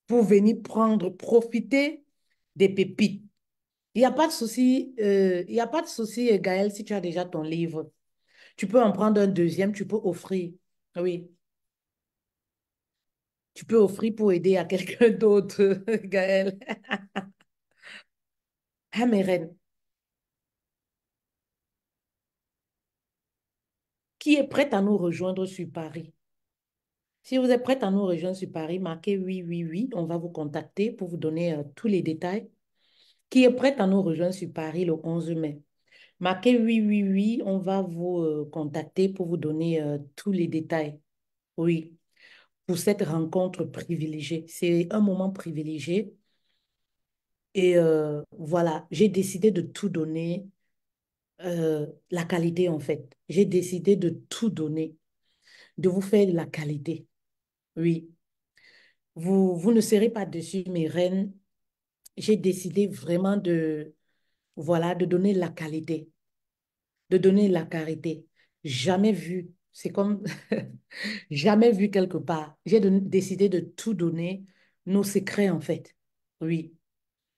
pour venir prendre, profiter des pépites. Il n'y a pas de souci, il y a pas de souci, Gaël, si tu as déjà ton livre. Tu peux en prendre un deuxième, tu peux offrir. Oui, tu peux offrir pour aider à quelqu'un d'autre, Gaël. Ah, mes reines, qui est prête à nous rejoindre sur Paris? Si vous êtes prête à nous rejoindre sur Paris, marquez oui, oui, oui. On va vous contacter pour vous donner tous les détails. Qui est prête à nous rejoindre sur Paris le 11 mai? Marquez oui, oui, oui. On va vous contacter pour vous donner tous les détails. Oui, pour cette rencontre privilégiée. C'est un moment privilégié. Et voilà, j'ai décidé de tout donner, la qualité en fait. J'ai décidé de tout donner, de vous faire la qualité. Oui, vous ne serez pas dessus, mes reines. J'ai décidé vraiment de, voilà, de donner la qualité, de donner la carité. Jamais vu. C'est comme jamais vu quelque part. Décidé de tout donner, nos secrets en fait. Oui.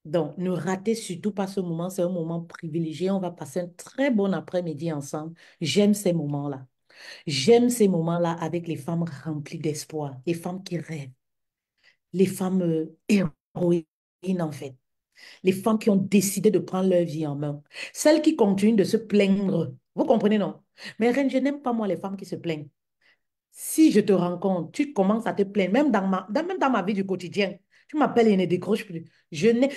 Donc, ne ratez surtout pas ce moment. C'est un moment privilégié. On va passer un très bon après-midi ensemble. J'aime ces moments-là. J'aime ces moments-là avec les femmes remplies d'espoir, les femmes qui rêvent, les femmes héroïnes en fait. Les femmes qui ont décidé de prendre leur vie en main. Celles qui continuent de se plaindre. Vous comprenez, non? Mais Reine, je n'aime pas moi les femmes qui se plaignent. Si je te rencontre, tu commences à te plaindre, même dans ma vie du quotidien. Tu m'appelles et ne décroche plus.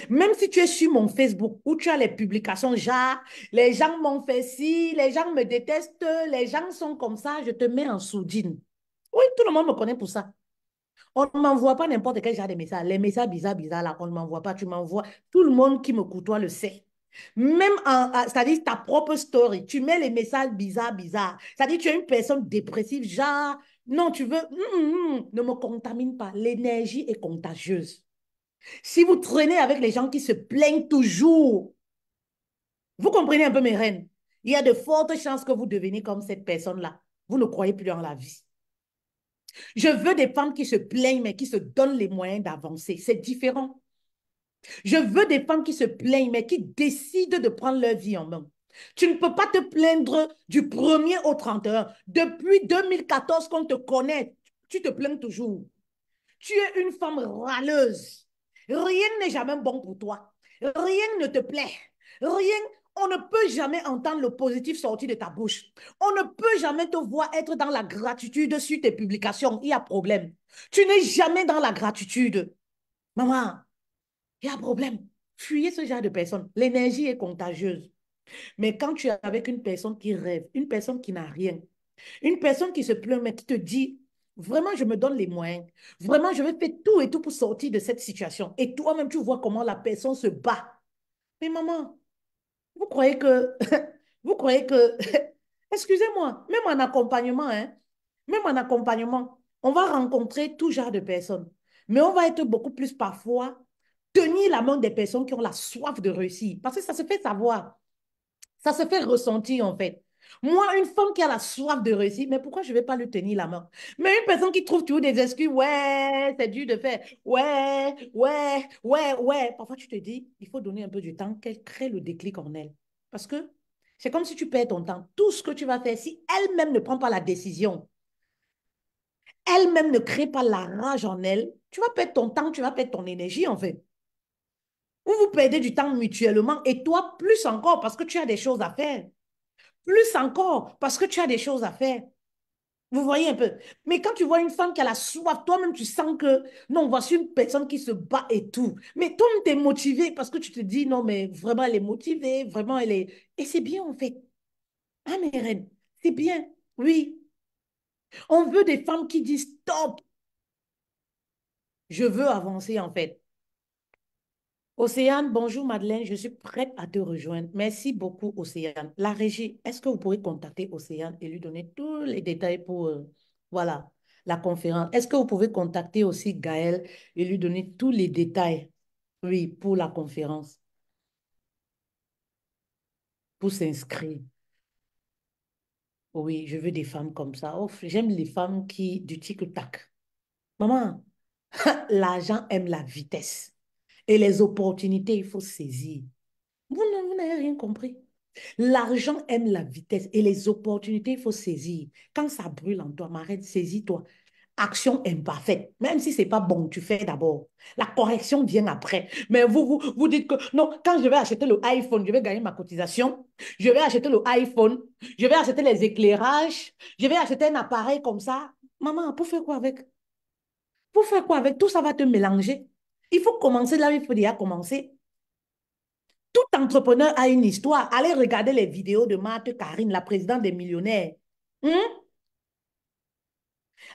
Même si tu es sur mon Facebook où tu as les publications, genre, les gens m'ont fait ci, les gens me détestent, les gens sont comme ça, je te mets en sourdine. Oui, tout le monde me connaît pour ça. On ne m'envoie pas n'importe quel genre de message. Les messages bizarres, bizarres, là, on ne m'envoie pas. Tu m'envoies. Tout le monde qui me côtoie le sait. Même c'est-à-dire ta propre story, tu mets les messages bizarres, bizarres. C'est-à-dire tu es une personne dépressive, genre, non, tu veux, ne me contamine pas. L'énergie est contagieuse. Si vous traînez avec les gens qui se plaignent toujours, vous comprenez un peu mes reines, il y a de fortes chances que vous deveniez comme cette personne-là. Vous ne croyez plus en la vie. Je veux des femmes qui se plaignent, mais qui se donnent les moyens d'avancer. C'est différent. Je veux des femmes qui se plaignent, mais qui décident de prendre leur vie en main. Tu ne peux pas te plaindre du 1er au 31. Depuis 2014 qu'on te connaît, tu te plains toujours. Tu es une femme râleuse. Rien n'est jamais bon pour toi. Rien ne te plaît. Rien, on ne peut jamais entendre le positif sortir de ta bouche. On ne peut jamais te voir être dans la gratitude sur tes publications. Il y a problème. Tu n'es jamais dans la gratitude. Maman, il y a problème. Fuyez ce genre de personne. L'énergie est contagieuse. Mais quand tu es avec une personne qui rêve, une personne qui n'a rien, une personne qui se plaint, mais qui te dit, vraiment, je me donne les moyens. Vraiment, je vais faire tout et tout pour sortir de cette situation. Et toi-même, tu vois comment la personne se bat. Mais maman, vous croyez que, vous croyez que, excusez-moi, même en accompagnement, hein, même en accompagnement, on va rencontrer tout genre de personnes. Mais on va être beaucoup plus parfois tenir la main des personnes qui ont la soif de réussir. Parce que ça se fait savoir. Ça se fait ressentir, en fait. Moi, une femme qui a la soif de réussir, mais pourquoi je ne vais pas lui tenir la main? Mais une personne qui trouve toujours des excuses, ouais, c'est dur de faire, ouais, ouais, ouais, ouais. Parfois, tu te dis, il faut donner un peu du temps qu'elle crée le déclic en elle. Parce que c'est comme si tu perds ton temps. Tout ce que tu vas faire, si elle-même ne prend pas la décision, elle-même ne crée pas la rage en elle, tu vas perdre ton temps, tu vas perdre ton énergie, en fait. Ou vous perdez du temps mutuellement et toi, plus encore, parce que tu as des choses à faire. Plus encore, parce que tu as des choses à faire. Vous voyez un peu. Mais quand tu vois une femme qui a la soif, toi-même, tu sens que, non, voici une personne qui se bat et tout. Mais toi, tu es motivé parce que tu te dis, non, mais vraiment, elle est motivée, vraiment, elle est... Et c'est bien, en fait. Ah, mes reines, c'est bien. Oui. On veut des femmes qui disent, stop, je veux avancer, en fait. Océane, bonjour Madeleine, je suis prête à te rejoindre. Merci beaucoup Océane. La régie, est-ce que vous pourrez contacter Océane et lui donner tous les détails pour voilà, la conférence? Est-ce que vous pouvez contacter aussi Gaël et lui donner tous les détails, oui, pour la conférence, pour s'inscrire? Oui, je veux des femmes comme ça. Oh, j'aime les femmes qui, du tic-tac. Maman, l'argent aime la vitesse. Et les opportunités, il faut saisir. Vous n'avez rien compris. L'argent aime la vitesse et les opportunités, il faut saisir. Quand ça brûle en toi, m'arrête, saisis-toi. Action imparfaite. Même si c'est pas bon, tu fais d'abord. La correction vient après. Mais vous dites que non, quand je vais acheter le iPhone, je vais gagner ma cotisation. Je vais acheter le iPhone. Je vais acheter les éclairages. Je vais acheter un appareil comme ça. Maman, pour faire quoi avec? Pour faire quoi avec? Tout ça va te mélanger. Il faut commencer là où il faut déjà commencer. Tout entrepreneur a une histoire. Allez regarder les vidéos de Marthe Karine, la présidente des millionnaires. Hum?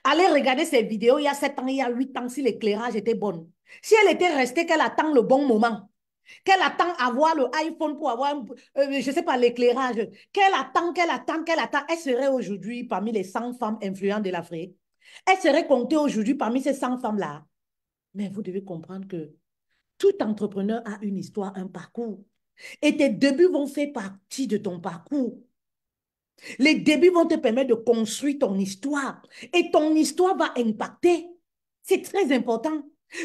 Allez regarder ces vidéos il y a 7 ans, il y a 8 ans, si l'éclairage était bon. Si elle était restée, qu'elle attend le bon moment, qu'elle attend avoir le iPhone pour avoir, je ne sais pas, l'éclairage, qu'elle attend, elle serait aujourd'hui parmi les 100 femmes influentes de l'Afrique. Elle serait comptée aujourd'hui parmi ces 100 femmes-là. Mais vous devez comprendre que tout entrepreneur a une histoire, un parcours. Et tes débuts vont faire partie de ton parcours. Les débuts vont te permettre de construire ton histoire. Et ton histoire va impacter. C'est très important.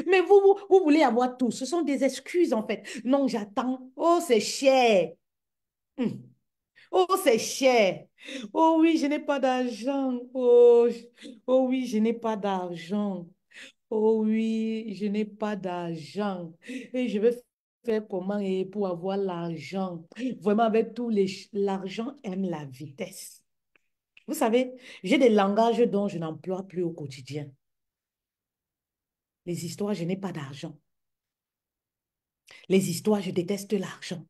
Mais vous voulez avoir tout. Ce sont des excuses, en fait. Non, j'attends. Oh, c'est cher. Hum. Oh, c'est cher. Oh oui, je n'ai pas d'argent. Oh, oh oui, je n'ai pas d'argent. Oh oui, je n'ai pas d'argent. Et je vais faire comment et pour avoir l'argent. Vraiment, avec tous les... L'argent aime la vitesse. Vous savez, j'ai des langages dont je n'emploie plus au quotidien. Les histoires, je n'ai pas d'argent. Les histoires, je déteste l'argent.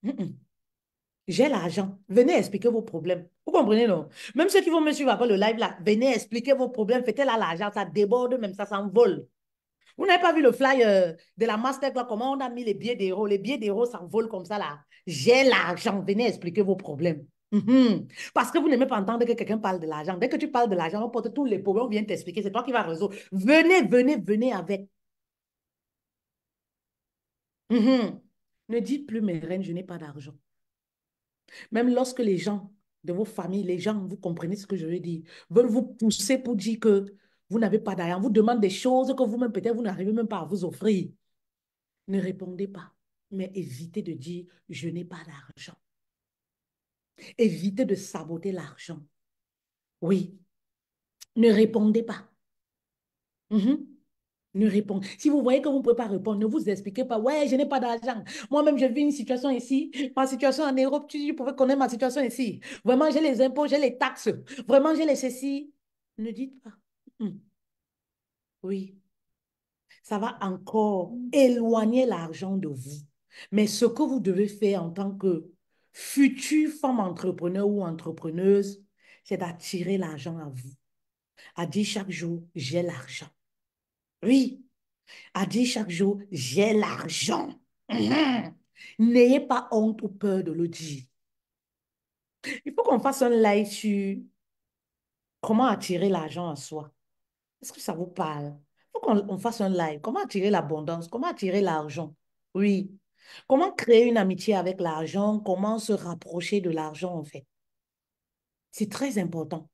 Mm, mm. J'ai l'argent. Venez expliquer vos problèmes. Vous comprenez, non? Même ceux qui vont me suivre après le live là, venez expliquer vos problèmes. Faites là l'argent, ça déborde même, ça s'envole. Vous n'avez pas vu le flyer de la Masterclass, comment on a mis les billets d'euros? Les billets d'euros s'envolent comme ça là. J'ai l'argent. Venez expliquer vos problèmes. Mhm. Parce que vous n'aimez pas entendre que quelqu'un parle de l'argent. Dès que tu parles de l'argent, on porte tous les problèmes, on vient t'expliquer. C'est toi qui vas résoudre. Venez, venez, venez avec. Mhm. Ne dites plus, mes reines, je n'ai pas d'argent. Même lorsque les gens de vos familles, les gens, vous comprenez ce que je veux dire, veulent vous pousser pour dire que vous n'avez pas d'argent, vous demandent des choses que vous-même, peut-être, vous n'arrivez même pas à vous offrir. Ne répondez pas, mais évitez de dire je n'ai pas d'argent. Évitez de saboter l'argent. Oui, ne répondez pas. Mhm. Ne répondez. Si vous voyez que vous ne pouvez pas répondre, ne vous expliquez pas. Ouais, je n'ai pas d'argent. Moi-même, je vis une situation ici. Ma situation en Europe, tu pouvais connaître ma situation ici. Vraiment, j'ai les impôts, j'ai les taxes. Vraiment, j'ai les ceci. Ne dites pas. Mhm. Oui, ça va encore éloigner l'argent de vous. Mais ce que vous devez faire en tant que future femme entrepreneur ou entrepreneuse, c'est d'attirer l'argent à vous. À dire chaque jour, j'ai l'argent. Oui, à dire chaque jour, j'ai l'argent. Mhm. N'ayez pas honte ou peur de le dire. Il faut qu'on fasse un live sur comment attirer l'argent à soi. Est-ce que ça vous parle? Il faut qu'on fasse un live. Comment attirer l'abondance? Comment attirer l'argent? Oui. Comment créer une amitié avec l'argent? Comment se rapprocher de l'argent, en fait? C'est très important.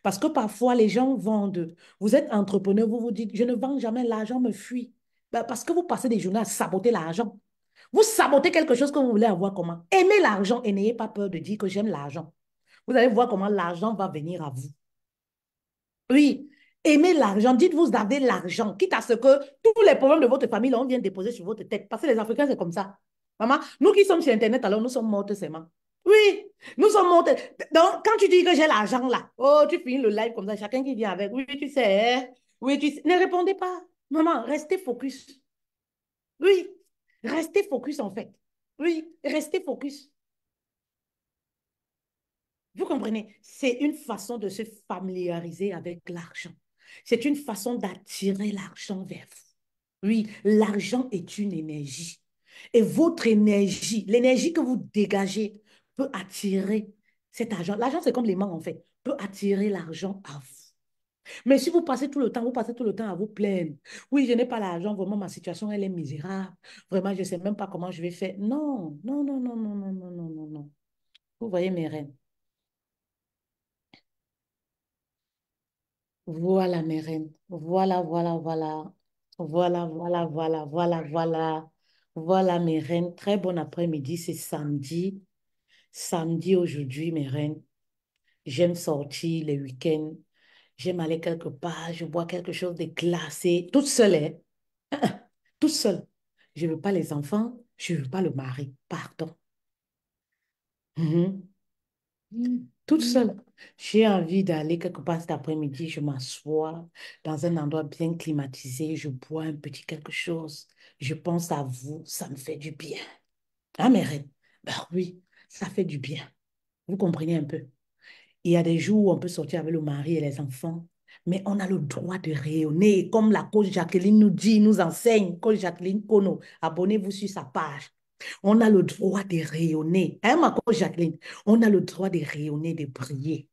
Parce que parfois, les gens vendent. Vous êtes entrepreneur, vous vous dites, je ne vends jamais, l'argent me fuit. Ben, parce que vous passez des journées à saboter l'argent. Vous sabotez quelque chose que vous voulez avoir comment? Aimez l'argent et n'ayez pas peur de dire que j'aime l'argent. Vous allez voir comment l'argent va venir à vous. Oui, aimez l'argent. Dites-vous, vous avez l'argent, quitte à ce que tous les problèmes de votre famille, là, on vient déposer sur votre tête. Parce que les Africains, c'est comme ça. Maman, nous qui sommes sur Internet, alors nous sommes mortes seulement. Oui, nous sommes mortes. Donc, quand tu dis que j'ai l'argent là, oh, tu finis le live comme ça, chacun qui vient avec. Oui, tu sais. Hein. Oui, tu sais. Ne répondez pas. Maman, restez focus. Oui, restez focus en fait. Oui, restez focus. Vous comprenez? C'est une façon de se familiariser avec l'argent. C'est une façon d'attirer l'argent vers vous. Oui, l'argent est une énergie. Et votre énergie, l'énergie que vous dégagez peut attirer cet argent. L'argent, c'est comme l'aimant en fait, peut attirer l'argent à vous. Mais si vous passez tout le temps, vous passez tout le temps à vous plaindre. Oui, je n'ai pas l'argent, vraiment, ma situation, elle est misérable. Vraiment, je ne sais même pas comment je vais faire. Non, non, non, non, non, non, non, non, non, non. Vous voyez mes reines. Voilà, mes reines. Voilà, voilà, voilà. Voilà, voilà, voilà, voilà, voilà. Voilà, mes reines. Très bon après-midi. C'est samedi. Samedi aujourd'hui, mes reines. J'aime sortir les week-ends. J'aime aller quelque part. Je bois quelque chose de glacé. Toute seule, hein. Toute seule. Je ne veux pas les enfants. Je ne veux pas le mari. Pardon. Mhm. Toute seule. J'ai envie d'aller quelque part cet après-midi. Je m'assois dans un endroit bien climatisé. Je bois un petit quelque chose. Je pense à vous. Ça me fait du bien. Ah, mes reines. Ben oui, ça fait du bien. Vous comprenez un peu? Il y a des jours où on peut sortir avec le mari et les enfants, mais on a le droit de rayonner. Comme la coach Jacqueline nous dit, nous enseigne, coach Jacqueline Kono, abonnez-vous sur sa page. On a le droit de rayonner. Hein, ma coach Jacqueline? On a le droit de rayonner, de briller.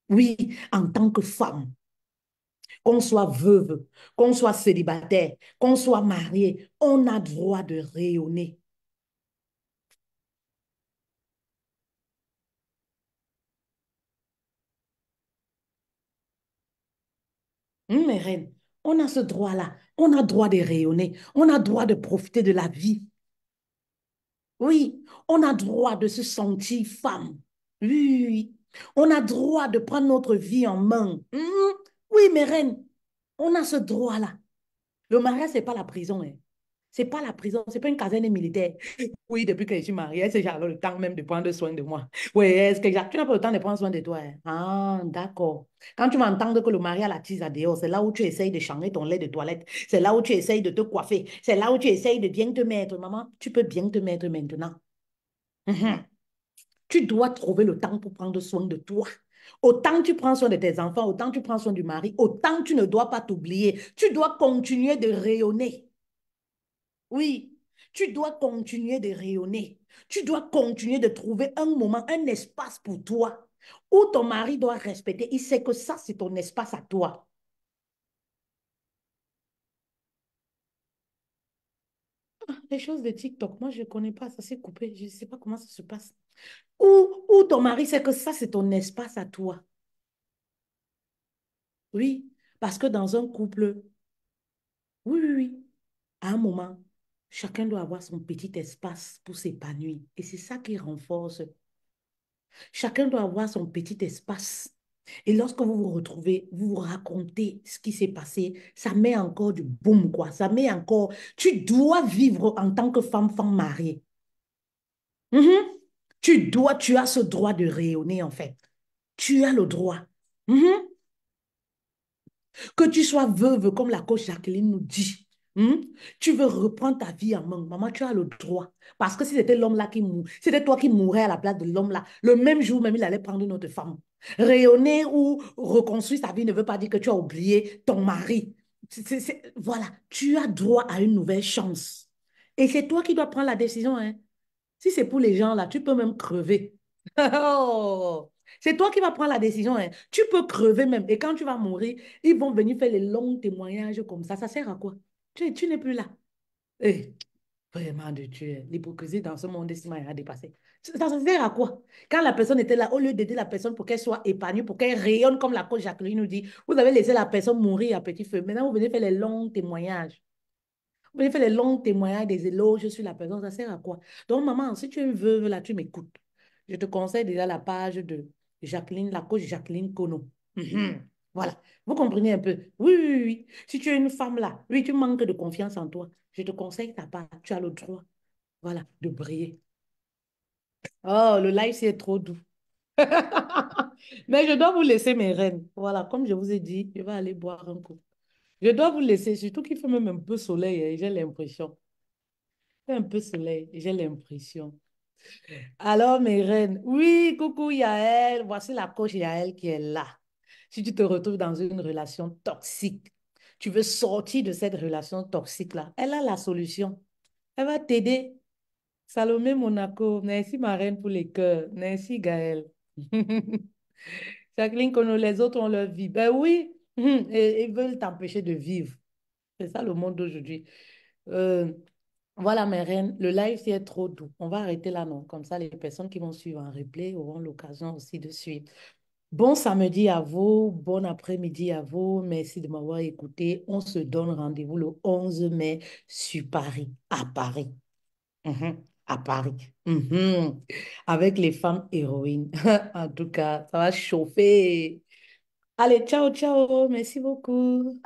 Oui, en tant que femme, qu'on soit veuve, qu'on soit célibataire, qu'on soit marié, on a droit de rayonner. Mes reines, on a ce droit-là. On a droit de rayonner. On a droit de profiter de la vie. Oui, on a droit de se sentir femme. Oui, oui, oui. On a droit de prendre notre vie en main. Oui, mes reines, on a ce droit-là. Le mariage, c'est pas la prison, hein. C'est pas la prison, c'est pas une caserne militaire. Oui, depuis que je suis mariée, est-ce que j'ai le temps même de prendre soin de moi? Oui, est-ce que tu n'as pas le temps de prendre soin de toi, hein? Ah, d'accord. Quand tu vas entendre que le mari a la tise à dehors, c'est là où tu essayes de changer ton lait de toilette. C'est là où tu essayes de te coiffer. C'est là où tu essayes de bien te mettre. Maman, tu peux bien te mettre maintenant. Mhm. Tu dois trouver le temps pour prendre soin de toi. Autant tu prends soin de tes enfants, autant tu prends soin du mari, autant tu ne dois pas t'oublier. Tu dois continuer de rayonner. Oui, tu dois continuer de rayonner. Tu dois continuer de trouver un moment, un espace pour toi où ton mari doit respecter. Il sait que ça, c'est ton espace à toi. Les choses de TikTok, moi, je ne connais pas. Ça s'est coupé. Je ne sais pas comment ça se passe. Où ton mari sait que ça, c'est ton espace à toi. Oui, parce que dans un couple, oui, oui, oui, à un moment, chacun doit avoir son petit espace pour s'épanouir. Et c'est ça qui renforce. Chacun doit avoir son petit espace. Et lorsque vous vous retrouvez, vous vous racontez ce qui s'est passé, ça met encore du boum, quoi. Ça met encore. Tu dois vivre en tant que femme mariée. Mhm. Tu as ce droit de rayonner, en fait. Tu as le droit. Mhm. Que tu sois veuve, comme la coach Jacqueline nous dit. Hmm? Tu veux reprendre ta vie en main. Maman, tu as le droit. Parce que si c'était l'homme-là qui mourait, c'était toi qui mourrais à la place de l'homme-là. Le même jour même, il allait prendre une autre femme. Rayonner ou reconstruire sa vie ne veut pas dire que tu as oublié ton mari. Voilà, tu as droit à une nouvelle chance. Et c'est toi qui dois prendre la décision, hein. Si c'est pour les gens là, tu peux même crever. Oh, c'est toi qui vas prendre la décision, hein. Tu peux crever même. Et quand tu vas mourir, ils vont venir faire les longs témoignages comme ça. Ça sert à quoi? Tu n'es plus là. Eh, vraiment de Dieu. L'hypocrisie dans ce monde ici m'a dépassé. Ça sert à quoi? Quand la personne était là, au lieu d'aider la personne pour qu'elle soit épanouie, pour qu'elle rayonne comme la coach Jacqueline nous dit, vous avez laissé la personne mourir à petit feu. Maintenant, vous venez faire les longs témoignages. Vous venez faire les longs témoignages, des éloges sur la personne. Ça sert à quoi? Donc, maman, si tu es une veuve, là, tu m'écoutes. Je te conseille déjà la page de Jacqueline, la coach Jacqueline Kono. Mhm. Voilà. Vous comprenez un peu? Oui, oui, oui, oui. Si tu es une femme là, oui, tu manques de confiance en toi. Je te conseille ta page. Tu as le droit, voilà, de briller. Oh, le live, c'est trop doux. Mais je dois vous laisser mes reines. Voilà, comme je vous ai dit, je vais aller boire un coup. Je dois vous laisser, surtout qu'il fait même un peu soleil, hein, j'ai l'impression. Il fait un peu soleil, j'ai l'impression. Alors, mes reines, oui, coucou Yael, voici la coach Yael qui est là. Si tu te retrouves dans une relation toxique, tu veux sortir de cette relation toxique-là, elle a la solution. Elle va t'aider. Salomé Monaco, merci ma reine pour les cœurs. Merci Gaëlle. Jacqueline Kono, les autres ont leur vie. Ben oui, et ils veulent t'empêcher de vivre. C'est ça le monde d'aujourd'hui. Euh, voilà, mes reines, le live, c'est trop doux. On va arrêter là, non? Comme ça, les personnes qui vont suivre en replay auront l'occasion aussi de suivre. Bon samedi à vous, bon après-midi à vous. Merci de m'avoir écouté. On se donne rendez-vous le 11 mai sur Paris, à Paris. À Paris. Avec les femmes héroïnes. En tout cas, ça va chauffer. Allez, ciao, ciao. Merci beaucoup.